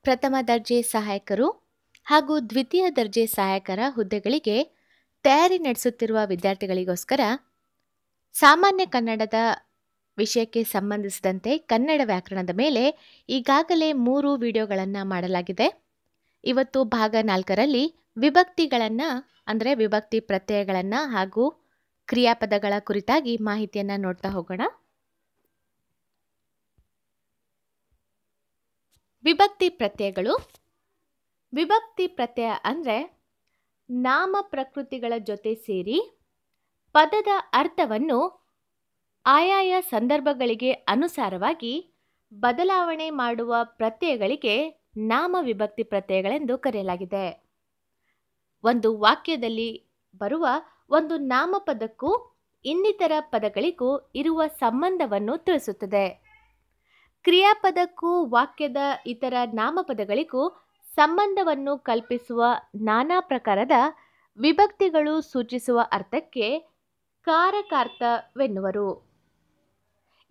ಪ್ರಥಮ ದರ್ಜೆ ಸಹಾಯಕರು ಹಾಗೂ ದ್ವಿತೀಯ ದರ್ಜೆ ಸಹಾಯಕರ ಹುದ್ದೆಗಳಿಗೆ ತಯಾರಿ ನಡೆಸುತ್ತಿರುವ ವಿದ್ಯಾರ್ಥಿಗಳಿಗೋಸ್ಕರ ಸಾಮಾನ್ಯ ಕನ್ನಡದ ವಿಷಯಕ್ಕೆ ಸಂಬಂಧಿಸಿದಂತೆ ಕನ್ನಡ ವ್ಯಾಕರಣದ ಮೇಲೆ ಈಗಾಗಲೇ 3 ವಿಡಿಯೋಗಳನ್ನು ಮಾಡಲಾಗಿದೆ. ಇವತ್ತು ಭಾಗ 4ರಲ್ಲಿ ವಿಭಕ್ತಿಗಳನ್ನು ಅಂದರೆ ವಿಭಕ್ತಿ ಪ್ರತ್ಯಯಗಳನ್ನು ಹಾಗೂ ಕ್ರಿಯಾಪದಗಳ ಕುರಿತಾಗಿ ಮಾಹಿತಿಯನ್ನು ನೋಡ್ತಾ ಹೋಗೋಣ. ವಿಭಕ್ತಿ ಪ್ರತ್ಯಯಗಳು. ವಿಭಕ್ತಿ ಪ್ರತ್ಯಯ ಅಂದರೆ ನಾಮ ಪ್ರಕೃತಿಗಳ ಜೊತೆ ಸೇರಿ ಪದದ ಅರ್ಥವನ್ನು ಆಯಾಯ ಸಂದರ್ಭಗಳಿಗೆ ಅನುಸಾರವಾಗಿ ಬದಲಾವಣೆ ಮಾಡುವ ಪ್ರತ್ಯಯಗಳಿಗೆ ನಾಮ ವಿಭಕ್ತಿ ಪ್ರತ್ಯಯಗಳೆಂದು ಕರೆಯಲಾಗಿದೆ. ಒಂದು ವಾಕ್ಯದಲ್ಲಿ ಬರುವ ಒಂದು ನಾಮಪದಕ್ಕೂ ಇನ್ನಿತರ ಪದಗಳಿಗೂ ಇರುವ ಸಂಬಂಧವನ್ನು ತಿಳಿಸುತ್ತದೆ. ಕ್ರಿಯಾಪದಕ್ಕೂ ವಾಕ್ಯದ ಇತರ ನಾಮಪದಗಳಿಗೂ ಸಂಬಂಧವನ್ನು ಕಲ್ಪಿಸುವ ನಾನಾ ಪ್ರಕಾರದ ವಿಭಕ್ತಿಗಳು ಸೂಚಿಸುವ ಅರ್ಥಕ್ಕೆ ಕಾರಕಾರ್ಥವೆನ್ನುವರು.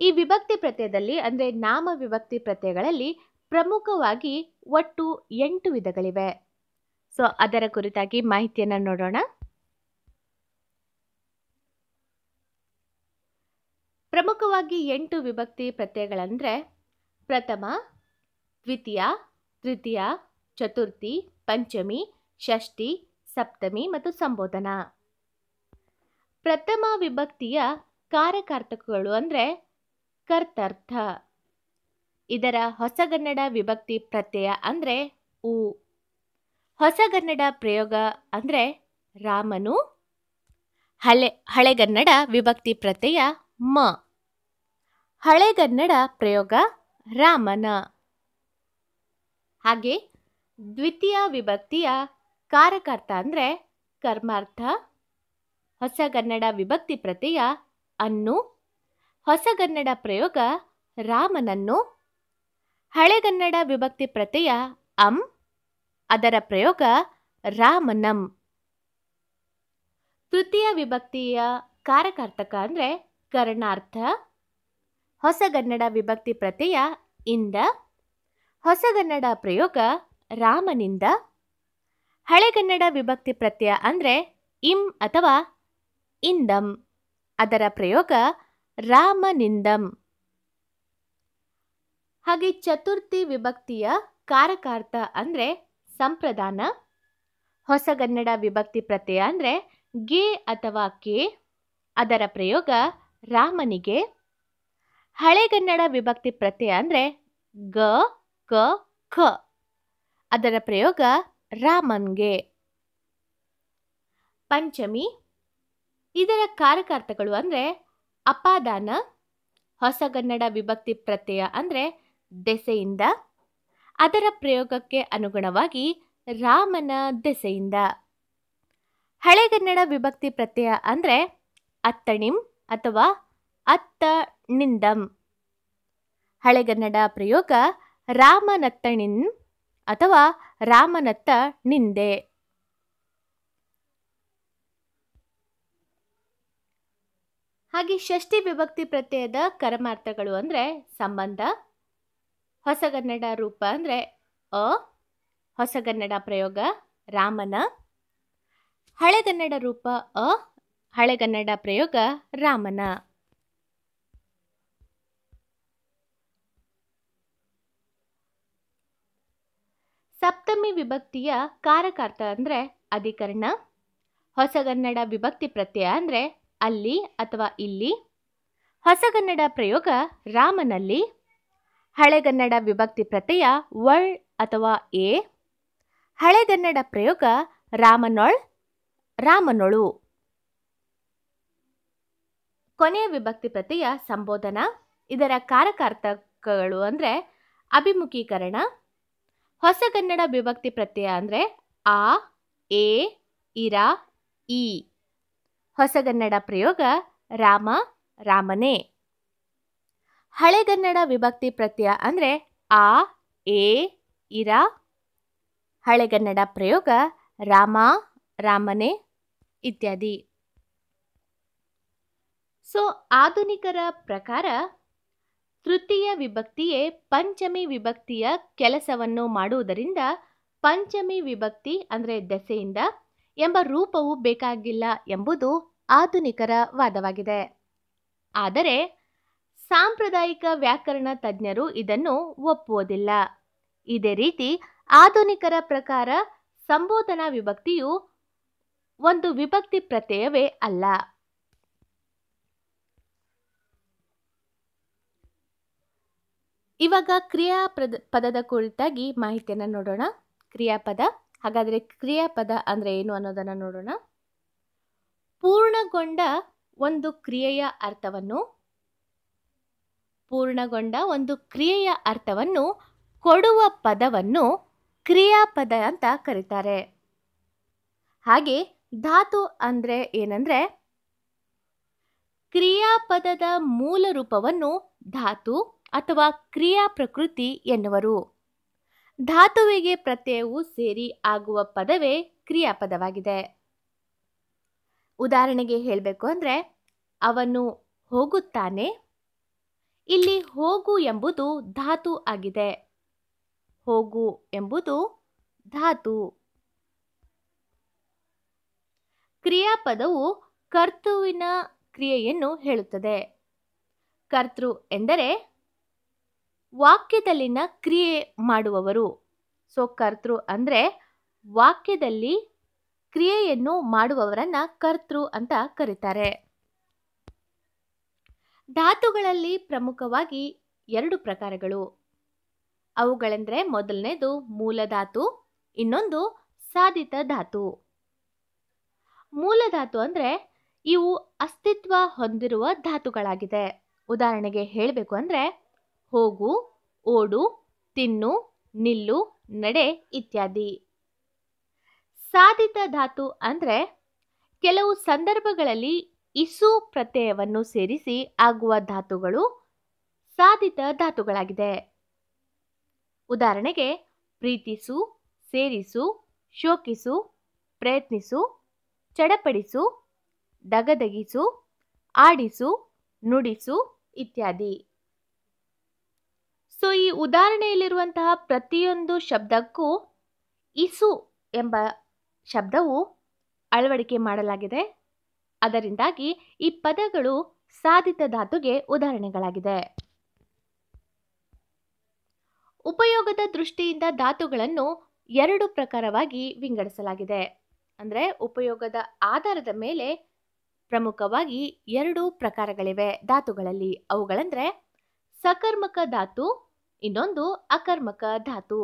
ಈ ವಿಭಕ್ತಿ ಪ್ರತ್ಯಯದಲ್ಲಿ ಅಂದರೆ ನಾಮ ವಿಭಕ್ತಿ ಪ್ರತ್ಯಯಗಳಲ್ಲಿ ಪ್ರಮುಖವಾಗಿ ಒಟ್ಟು 8 ವಿಧಗಳಿವೆ. ಅದರ ಕುರಿತಾಗಿ ಮಾಹಿತಿಯನ್ನು ನೋಡೋಣ. ಪ್ರಮುಖವಾಗಿ 8 ವಿಭಕ್ತಿ ಪ್ರತ್ಯಯಗಳಂದರೆ ಪ್ರಥಮ, ದ್ವಿತೀಯ, ತೃತೀಯ, ಚತುರ್ಥಿ, ಪಂಚಮಿ, ಷಷ್ಠಿ, ಸಪ್ತಮಿ ಮತ್ತು ಸಂಬೋಧನ. ಪ್ರಥಮ ವಿಭಕ್ತಿಯ ಕಾರಕಾರ್ಥಕಗಳು ಅಂದರೆ ಕರ್ತರ್ಥ. ಇದರ ಹೊಸಗನ್ನಡ ವಿಭಕ್ತಿ ಪ್ರತ್ಯಯ ಅಂದರೆ ಉ. ಹೊಸಗನ್ನಡ ಪ್ರಯೋಗ ಅಂದರೆ ರಾಮನು. ಹಳೆಗನ್ನಡ ವಿಭಕ್ತಿ ಪ್ರತ್ಯಯ ಮ. ಹಳೆಗನ್ನಡ ಪ್ರಯೋಗ ರಾಮನ. ಹಾಗೆ ದ್ವಿತೀಯ ವಿಭಕ್ತಿಯ ಕಾರಕಾರ್ಥ ಅಂದರೆ ಕರ್ಮಾರ್ಥ. ಹೊಸಗನ್ನಡ ವಿಭಕ್ತಿ ಪ್ರತ್ಯಯ ಅನ್ನು. ಹೊಸಗನ್ನಡ ಪ್ರಯೋಗ ರಾಮನನ್ನು. ಹಳೆಗನ್ನಡ ವಿಭಕ್ತಿ ಪ್ರತ್ಯಯ ಅಂ. ಅದರ ಪ್ರಯೋಗ ರಾಮನಂ. ತೃತೀಯ ವಿಭಕ್ತಿಯ ಕಾರಕಾರ್ಥಕ ಅಂದರೆ ಕರ್ಣಾರ್ಥ. ಹೊಸಗನ್ನಡ ವಿಭಕ್ತಿ ಪ್ರತ್ಯಯ ಇಂದ. ಹೊಸಗನ್ನಡ ಪ್ರಯೋಗ ರಾಮನಿಂದ. ಹಳೆಗನ್ನಡ ವಿಭಕ್ತಿ ಪ್ರತ್ಯಯ ಅಂದರೆ ಇಂ ಅಥವಾ ಇಂದಂ. ಅದರ ಪ್ರಯೋಗ ರಾಮನಿಂದಂ. ಹಾಗೆ ಚತುರ್ಥಿ ವಿಭಕ್ತಿಯ ಕಾರಕಾರ್ಥ ಅಂದರೆ ಸಂಪ್ರದಾನ. ಹೊಸಗನ್ನಡ ವಿಭಕ್ತಿ ಪ್ರತ್ಯಯ ಅಂದರೆ ಗೆ ಅಥವಾ ಕೆ. ಅದರ ಪ್ರಯೋಗ ರಾಮನಿಗೆ. ಹಳೆಗನ್ನಡ ವಿಭಕ್ತಿ ಪ್ರತ್ಯಯ ಅಂದರೆ ಗ, ಕ, ಖ. ಅದರ ಪ್ರಯೋಗ ರಾಮನ್ಗೆ. ಪಂಚಮಿ. ಇದರ ಕಾರಕಾರ್ಥಗಳು ಅಂದರೆ ಅಪಾದಾನ. ಹೊಸಗನ್ನಡ ವಿಭಕ್ತಿ ಪ್ರತ್ಯಯ ಅಂದರೆ ದೆಸೆಯಿಂದ. ಅದರ ಪ್ರಯೋಗಕ್ಕೆ ಅನುಗುಣವಾಗಿ ರಾಮನ ದೆಸೆಯಿಂದ. ಹಳೆಗನ್ನಡ ವಿಭಕ್ತಿ ಪ್ರತ್ಯಯ ಅಂದರೆ ಅತ್ತಣಿಂ ಅಥವಾ ಅತ್ತ ನಿಂದಂ. ಹಳೆಗನ್ನಡ ಪ್ರಯೋಗ ರಾಮನತ್ತಣಿನ್ ಅಥವಾ ರಾಮನತ್ತ ನಿಂದೆ. ಹಾಗೆ ಷಷ್ಠಿ ವಿಭಕ್ತಿ ಪ್ರತ್ಯಯದ ಕರ್ಮಾರ್ಥಗಳು ಅಂದರೆ ಸಂಬಂಧ. ಹೊಸಗನ್ನಡ ರೂಪ ಅಂದರೆ ಅ. ಹೊಸಗನ್ನಡ ಪ್ರಯೋಗ ರಾಮನ. ಹಳೆಗನ್ನಡ ರೂಪ ಅ. ಹಳೆಗನ್ನಡ ಪ್ರಯೋಗ ರಾಮನ. ಸಪ್ತಮಿ ವಿಭಕ್ತಿಯ ಕಾರಕಾರ್ಥ ಅಂದರೆ ಅಧಿಕರಣ. ಹೊಸಗನ್ನಡ ವಿಭಕ್ತಿ ಪ್ರತ್ಯಯ ಅಂದರೆ ಅಲ್ಲಿ ಅಥವಾ ಇಲ್ಲಿ. ಹೊಸಗನ್ನಡ ಪ್ರಯೋಗ ರಾಮನಲ್ಲಿ. ಹಳೆಗನ್ನಡ ವಿಭಕ್ತಿ ಪ್ರತ್ಯಯ ವಳ್ ಅಥವಾ ಎ. ಹಳೆಗನ್ನಡ ಪ್ರಯೋಗ ರಾಮನೊಳ್, ರಾಮನೊಳು. ಕೊನೆಯ ವಿಭಕ್ತಿ ಪ್ರತ್ಯಯ ಸಂಬೋಧನ. ಇದರ ಕಾರಕಾರ್ಥಕಗಳು ಅಂದರೆ ಅಭಿಮುಖೀಕರಣ. ಹೊಸಗನ್ನಡ ವಿಭಕ್ತಿ ಪ್ರತ್ಯಯ ಅಂದರೆ ಆ, ಎ, ಇರ, ಈ. ಹೊಸಗನ್ನಡ ಪ್ರಯೋಗ ರಾಮ, ರಾಮನೇ. ಹಳೆಗನ್ನಡ ವಿಭಕ್ತಿ ಪ್ರತ್ಯಯ ಅಂದರೆ ಆ, ಎ, ಇರ. ಹಳೆಗನ್ನಡ ಪ್ರಯೋಗ ರಾಮ, ರಾಮನೇ ಇತ್ಯಾದಿ. ಆಧುನಿಕರ ಪ್ರಕಾರ ತೃತೀಯ ವಿಭಕ್ತಿಯೇ ಪಂಚಮಿ ವಿಭಕ್ತಿಯ ಕೆಲಸವನ್ನು ಮಾಡುವುದರಿಂದ ಪಂಚಮಿ ವಿಭಕ್ತಿ ಅಂದರೆ ದೆಸೆಯಿಂದ ಎಂಬ ರೂಪವು ಬೇಕಾಗಿಲ್ಲ ಎಂಬುದು ಆಧುನಿಕರ ವಾದವಾಗಿದೆ. ಆದರೆ ಸಾಂಪ್ರದಾಯಿಕ ವ್ಯಾಕರಣ ತಜ್ಞರು ಇದನ್ನು ಒಪ್ಪುವುದಿಲ್ಲ. ಇದೇ ರೀತಿ ಆಧುನಿಕರ ಪ್ರಕಾರ ಸಂಬೋಧನಾ ವಿಭಕ್ತಿಯು ಒಂದು ವಿಭಕ್ತಿ ಪ್ರತ್ಯಯವೇ ಅಲ್ಲ. ಇವಾಗ ಪದದ ಕುರಿತಾಗಿ ಮಾಹಿತಿಯನ್ನು ನೋಡೋಣ. ಕ್ರಿಯಾಪದ, ಹಾಗಾದರೆ ಕ್ರಿಯಾಪದ ಅಂದರೆ ಏನು ಅನ್ನೋದನ್ನು ನೋಡೋಣ. ಪೂರ್ಣಗೊಂಡ ಒಂದು ಕ್ರಿಯೆಯ ಅರ್ಥವನ್ನು ಕೊಡುವ ಪದವನ್ನು ಕ್ರಿಯಾಪದ ಅಂತ ಕರೀತಾರೆ. ಹಾಗೆ ಧಾತು ಅಂದರೆ ಏನಂದ್ರೆ ಕ್ರಿಯಾಪದದ ಮೂಲ ರೂಪವನ್ನು ಧಾತು ಅಥವಾ ಕ್ರಿಯಾ ಪ್ರಕೃತಿ ಎನ್ನುವರು. ಧಾತುವಿಗೆ ಪ್ರತ್ಯಯವು ಸೇರಿ ಆಗುವ ಪದವೇ ಕ್ರಿಯಾಪದವಾಗಿದೆ. ಉದಾಹರಣೆಗೆ ಹೇಳಬೇಕು ಅಂದರೆ ಅವನು ಹೋಗುತ್ತಾನೆ. ಇಲ್ಲಿ ಹೋಗು ಎಂಬುದು ಧಾತು ಆಗಿದೆ. ಹೋಗು ಎಂಬುದು ಧಾತು. ಕ್ರಿಯಾಪದವು ಕರ್ತೃವಿನ ಕ್ರಿಯೆಯನ್ನು ಹೇಳುತ್ತದೆ. ಕರ್ತೃ ಎಂದರೆ ವಾಕ್ಯದಲ್ಲಿನ ಕ್ರಿಯೆ ಮಾಡುವವರು. ಕರ್ತೃ ಅಂದರೆ ವಾಕ್ಯದಲ್ಲಿ ಕ್ರಿಯೆಯನ್ನು ಮಾಡುವವರನ್ನ ಕರ್ತೃ ಅಂತ ಕರೀತಾರೆ. ಧಾತುಗಳಲ್ಲಿ ಪ್ರಮುಖವಾಗಿ 2 ಪ್ರಕಾರಗಳು. ಅವುಗಳೆಂದರೆ ಮೊದಲನೇದು ಮೂಲಧಾತು, ಇನ್ನೊಂದು ಸಾಧಿತ ಧಾತು. ಮೂಲಧಾತು ಅಂದರೆ ಇವು ಅಸ್ತಿತ್ವ ಹೊಂದಿರುವ ಧಾತುಗಳಾಗಿದೆ. ಉದಾಹರಣೆಗೆ ಹೇಳಬೇಕು ಅಂದರೆ ಹೋಗು, ಓಡು, ತಿನ್ನು, ನಿಲ್ಲು, ನಡೆ ಇತ್ಯಾದಿ. ಸಾಧಿತ ಧಾತು ಅಂದರೆ ಕೆಲವು ಸಂದರ್ಭಗಳಲ್ಲಿ ಇಸು ಪ್ರತ್ಯಯವನ್ನು ಸೇರಿಸಿ ಆಗುವ ಧಾತುಗಳು ಸಾಧಿತ ಧಾತುಗಳಾಗಿದೆ. ಉದಾಹರಣೆಗೆ ಪ್ರೀತಿಸು, ಸೇರಿಸು, ಶೋಕಿಸು, ಪ್ರಯತ್ನಿಸು, ಚಡಪಡಿಸು, ದಗದಗಿಸು, ಆಡಿಸು, ನುಡಿಸು ಇತ್ಯಾದಿ. ಈ ಉದಾಹರಣೆಯಲ್ಲಿರುವಂತಹ ಪ್ರತಿಯೊಂದು ಶಬ್ದಕ್ಕೂ ಇಸು ಎಂಬ ಶಬ್ದವು ಅಳವಡಿಕೆ ಮಾಡಲಾಗಿದೆ. ಅದರಿಂದಾಗಿ ಈ ಪದಗಳು ಸಾಧಿತ ಧಾತುಗೆ ಉದಾಹರಣೆಗಳಾಗಿದೆ. ಉಪಯೋಗದ ದೃಷ್ಟಿಯಿಂದ ಧಾತುಗಳನ್ನು 2 ಪ್ರಕಾರವಾಗಿ ವಿಂಗಡಿಸಲಾಗಿದೆ. ಅಂದರೆ ಉಪಯೋಗದ ಆಧಾರದ ಮೇಲೆ ಪ್ರಮುಖವಾಗಿ 2 ಪ್ರಕಾರಗಳಿವೆ ಧಾತುಗಳಲ್ಲಿ. ಅವುಗಳೆಂದರೆ ಸಕರ್ಮಕ ಧಾತು, ಇನ್ನೊಂದು ಅಕರ್ಮಕ ಧಾತು.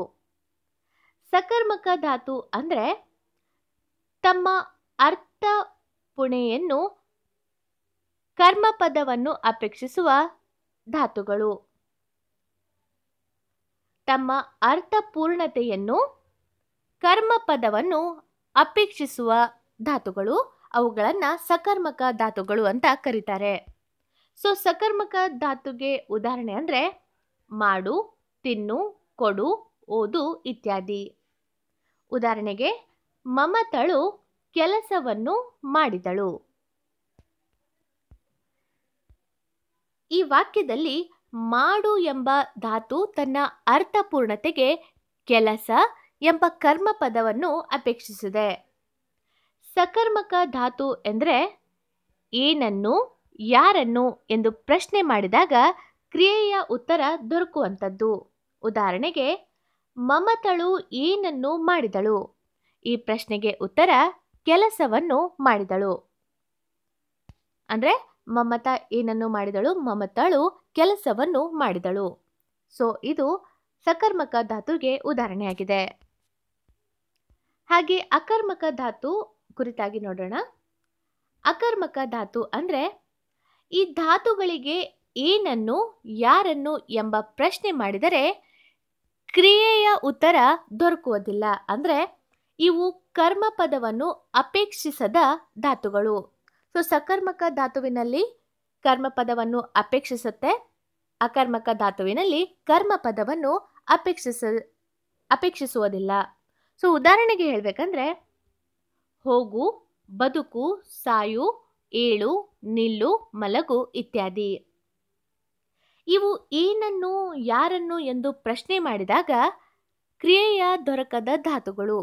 ಸಕರ್ಮಕ ಧಾತು ಅಂದರೆ ತಮ್ಮ ಅರ್ಥ ಪುಣೆಯನ್ನು ಕರ್ಮಪದವನ್ನು ಅಪೇಕ್ಷಿಸುವ ಧಾತುಗಳು. ತಮ್ಮ ಅರ್ಥಪೂರ್ಣತೆಯನ್ನು ಕರ್ಮಪದವನ್ನು ಅಪೇಕ್ಷಿಸುವ ಧಾತುಗಳು, ಅವುಗಳನ್ನು ಸಕರ್ಮಕ ಧಾತುಗಳು ಅಂತ ಕರೀತಾರೆ. ಸಕರ್ಮಕ ಧಾತುಗೆ ಉದಾಹರಣೆ ಅಂದರೆ ಮಾಡು, ತಿನ್ನು, ಕೊಡು, ಓದು ಇತ್ಯಾದಿ. ಉದಾಹರಣೆಗೆ ಮಮತಳು ಕೆಲಸವನ್ನು ಮಾಡಿದಳು. ಈ ವಾಕ್ಯದಲ್ಲಿ ಮಾಡು ಎಂಬ ಧಾತು ತನ್ನ ಅರ್ಥಪೂರ್ಣತೆಗೆ ಕೆಲಸ ಎಂಬ ಕರ್ಮಪದವನ್ನು ಅಪೇಕ್ಷಿಸಿದೆ. ಸಕರ್ಮಕ ಧಾತು ಎಂದರೆ ಏನನ್ನು, ಯಾರನ್ನು ಎಂದು ಪ್ರಶ್ನೆ ಮಾಡಿದಾಗ ಕ್ರಿಯೆಯ ಉತ್ತರ ದೊರಕುವಂಥದ್ದು. ಉದಾಹರಣೆಗೆ ಮಮತಳು ಏನನ್ನು ಮಾಡಿದಳು. ಈ ಪ್ರಶ್ನೆಗೆ ಉತ್ತರ ಕೆಲಸವನ್ನು ಮಾಡಿದಳು. ಅಂದರೆ ಮಮತಾ ಏನನ್ನು ಮಾಡಿದಳು, ಮಮತಳು ಕೆಲಸವನ್ನು ಮಾಡಿದಳು. ಇದು ಸಕರ್ಮಕ ಧಾತುಗೆ ಉದಾಹರಣೆಯಾಗಿದೆ. ಹಾಗೆ ಅಕರ್ಮಕ ಧಾತು ಕುರಿತಾಗಿ ನೋಡೋಣ. ಅಕರ್ಮಕ ಧಾತು ಅಂದರೆ ಈ ಧಾತುಗಳಿಗೆ ಏನನ್ನು, ಯಾರನ್ನು ಎಂಬ ಪ್ರಶ್ನೆ ಮಾಡಿದರೆ ಕ್ರಿಯೆಯ ಉತ್ತರ ದೊರಕುವುದಿಲ್ಲ. ಅಂದರೆ ಇವು ಕರ್ಮಪದವನ್ನು ಅಪೇಕ್ಷಿಸದ ಧಾತುಗಳು. ಸಕರ್ಮಕ ಧಾತುವಿನಲ್ಲಿ ಕರ್ಮಪದವನ್ನು ಅಪೇಕ್ಷಿಸುತ್ತೆ, ಅಕರ್ಮಕ ಧಾತುವಿನಲ್ಲಿ ಕರ್ಮಪದವನ್ನು ಅಪೇಕ್ಷಿಸುವುದಿಲ್ಲ. ಉದಾಹರಣೆಗೆ ಹೇಳಬೇಕಂದ್ರೆ ಹೋಗು, ಬದುಕು, ಸಾಯು, ಏಳು, ನಿಲ್ಲು, ಮಲಗು ಇತ್ಯಾದಿ. ಇವು ಏನನ್ನು ಯಾರನ್ನು ಎಂದು ಪ್ರಶ್ನೆ ಮಾಡಿದಾಗ ಕ್ರಿಯೆಯ ದೊರಕದ ಧಾತುಗಳು,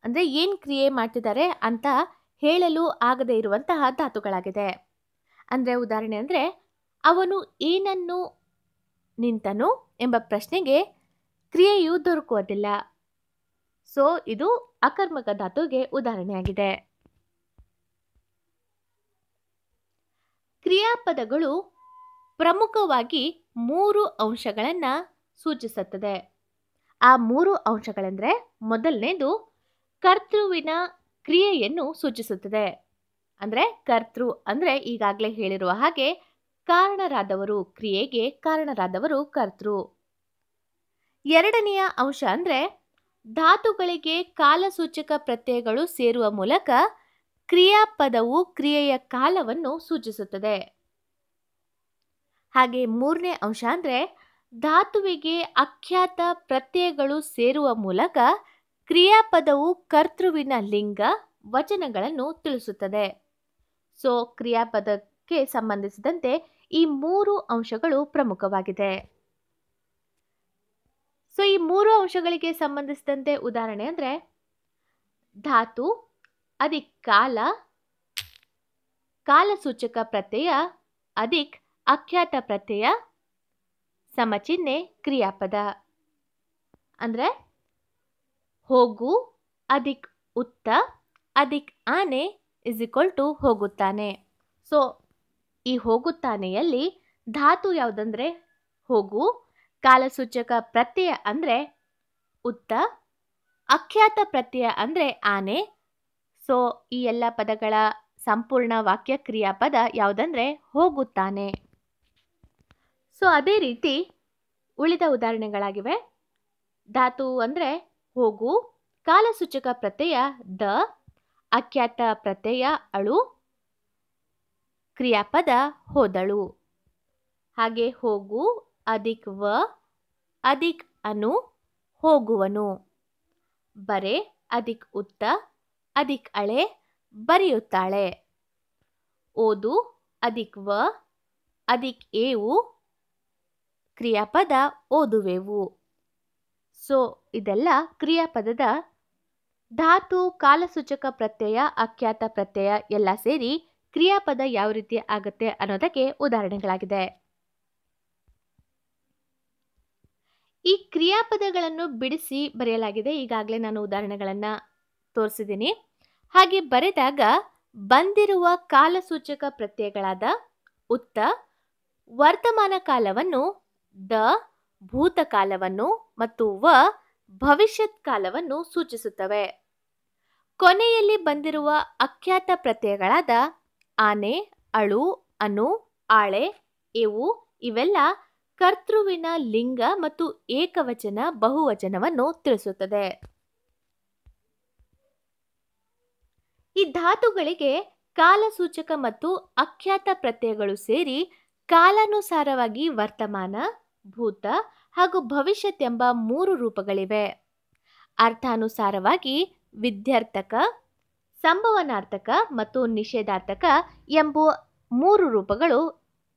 ಅಂದರೆ ಏನು ಕ್ರಿಯೆ ಮಾಡ್ತಿದ್ದಾರೆ ಅಂತ ಹೇಳಲು ಆಗದೇ ಇರುವಂತಹ ಧಾತುಗಳಾಗಿದೆ. ಅಂದರೆ ಉದಾಹರಣೆ ಅಂದರೆ ಅವನು ಏನನ್ನು ನಿಂತನು ಎಂಬ ಪ್ರಶ್ನೆಗೆ ಕ್ರಿಯೆಯು ದೊರಕುವುದಿಲ್ಲ. ಸೊ ಇದು ಅಕರ್ಮಕ ಧಾತುಗೆ ಉದಾಹರಣೆಯಾಗಿದೆ. ಕ್ರಿಯಾಪದಗಳು ಪ್ರಮುಖವಾಗಿ 3 ಅಂಶಗಳನ್ನು ಸೂಚಿಸುತ್ತದೆ. ಆ 3 ಅಂಶಗಳೆಂದರೆ ಮೊದಲನೇದು ಕರ್ತೃವಿನ ಕ್ರಿಯೆಯನ್ನು ಸೂಚಿಸುತ್ತದೆ. ಅಂದರೆ ಕರ್ತೃ ಅಂದರೆ ಈಗಾಗಲೇ ಹೇಳಿರುವ ಹಾಗೆ ಕಾರಣರಾದವರು, ಕ್ರಿಯೆಗೆ ಕಾರಣರಾದವರು ಕರ್ತೃ. ಎರಡನೆಯ ಅಂಶ ಅಂದರೆ ಧಾತುಗಳಿಗೆ ಕಾಲಸೂಚಕ ಪ್ರತ್ಯಯಗಳು ಸೇರುವ ಮೂಲಕ ಕ್ರಿಯಾಪದವು ಕ್ರಿಯೆಯ ಕಾಲವನ್ನು ಸೂಚಿಸುತ್ತದೆ. ಹಾಗೆ ಮೂರನೇ ಅಂಶ ಅಂದರೆ ಧಾತುವಿಗೆ ಅಖ್ಯಾತ ಪ್ರತ್ಯಯಗಳು ಸೇರುವ ಮೂಲಕ ಕ್ರಿಯಾಪದವು ಕರ್ತೃವಿನ ಲಿಂಗ ವಚನಗಳನ್ನು ತಿಳಿಸುತ್ತದೆ. ಸೊ ಕ್ರಿಯಾಪದಕ್ಕೆ ಸಂಬಂಧಿಸಿದಂತೆ ಈ 3 ಅಂಶಗಳು ಪ್ರಮುಖವಾಗಿದೆ. ಸೊ ಈ 3 ಅಂಶಗಳಿಗೆ ಸಂಬಂಧಿಸಿದಂತೆ ಉದಾಹರಣೆ ಅಂದರೆ ಧಾತು, ಅಧಿಕ್ ಕಾಲ, ಕಾಲಸೂಚಕ ಪ್ರತ್ಯಯ, ಅಧಿಕ್ ಅಖ್ಯಾತ ಪ್ರತ್ಯಯ, ಸಮಚಿಹ್ನೆ ಕ್ರಿಯಾಪದ. ಅಂದರೆ ಹೋಗು ಅಧಿಕ್ ಉತ್ತ ಅಧಿಕ್ ಆನೆ = ಹೋಗುತ್ತಾನೆ. ಸೊ ಈ ಹೋಗುತ್ತಾನೆಯಲ್ಲಿ ಧಾತು ಯಾವುದಂದ್ರೆ ಹೋಗು, ಕಾಲಸೂಚಕ ಪ್ರತ್ಯಯ ಅಂದರೆ ಉತ್ತ, ಅಖ್ಯಾತ ಪ್ರತ್ಯಯ ಅಂದರೆ ಆನೆ. ಸೊ ಈ ಎಲ್ಲ ಪದಗಳ ಸಂಪೂರ್ಣ ವಾಕ್ಯ ಕ್ರಿಯಾಪದ ಯಾವುದಂದ್ರೆ ಹೋಗುತ್ತಾನೆ. ಸೊ ಅದೇ ರೀತಿ ಉಳಿದ ಉದಾಹರಣೆಗಳಾಗಿವೆ. ಧಾತು ಅಂದರೆ ಹೋಗು, ಕಾಲಸೂಚಕ ಪ್ರತ್ಯಯ ದ, ಅಖ್ಯಾತ ಪ್ರತ್ಯಯ ಅಳು, ಕ್ರಿಯಾಪದ ಹೋದಳು. ಹಾಗೆ ಹೋಗು ಅಧಿಕ್ ವ ಅಧಿಕ್ ಅನು ಹೋಗುವನು. ಬರೆ ಅಧಿಕ್ ಉತ್ತ ಅಧಿಕ್ ಅಳೆ ಬರೆಯುತ್ತಾಳೆ. ಓದು ಅಧಿಕ್ ವ ಅಧಿಕ್ ಏವು ಕ್ರಿಯಾಪದ ಓದುವೆವು. ಸೊ ಇದೆಲ್ಲ ಕ್ರಿಯಾಪದದ ಧಾತು, ಕಾಲಸೂಚಕ ಪ್ರತ್ಯಯ, ಅಖ್ಯಾತ ಪ್ರತ್ಯಯ ಎಲ್ಲ ಸೇರಿ ಕ್ರಿಯಾಪದ ಯಾವ ರೀತಿ ಆಗುತ್ತೆ ಅನ್ನೋದಕ್ಕೆ ಉದಾಹರಣೆಗಳಾಗಿದೆ. ಈ ಕ್ರಿಯಾಪದಗಳನ್ನು ಬಿಡಿಸಿ ಬರೆಯಲಾಗಿದೆ. ಈಗಾಗಲೇ ನಾನು ಉದಾಹರಣೆಗಳನ್ನು ತೋರಿಸಿದ್ದೀನಿ. ಹಾಗೆ ಬರೆದಾಗ ಬಂದಿರುವ ಕಾಲಸೂಚಕ ಪ್ರತ್ಯಯಗಳಾದ ಉತ್ತ ವರ್ತಮಾನ ಕಾಲವನ್ನು, ದ ಭೂತಕಾಲವನ್ನು ಮತ್ತು ವ ಭವಿಷ್ಯತ್ ಕಾಲವನ್ನು ಸೂಚಿಸುತ್ತವೆ. ಕೊನೆಯಲ್ಲಿ ಬಂದಿರುವ ಅಖ್ಯಾತ ಪ್ರತ್ಯಯಗಳಾದ ಆನೆ, ಅಳು, ಅನು, ಆಳೆ, ಎವು ಇವೆಲ್ಲ ಕರ್ತೃವಿನ ಲಿಂಗ ಮತ್ತು ಏಕವಚನ ಬಹುವಚನವನ್ನು ತಿಳಿಸುತ್ತದೆ. ಈ ಧಾತುಗಳಿಗೆ ಕಾಲಸೂಚಕ ಮತ್ತು ಅಖ್ಯಾತ ಪ್ರತ್ಯಯಗಳು ಸೇರಿ ಕಾಲಾನುಸಾರವಾಗಿ ವರ್ತಮಾನ, ಭೂತ ಹಾಗೂ ಭವಿಷ್ಯತ್ ಎಂಬ 3 ರೂಪಗಳಿವೆ. ಅರ್ಥಾನುಸಾರವಾಗಿ ವಿಧ್ಯರ್ಥಕ, ಸಂಭವನಾರ್ಥಕ ಮತ್ತು ನಿಷೇಧಾರ್ಥಕ ಎಂಬ 3 ರೂಪಗಳು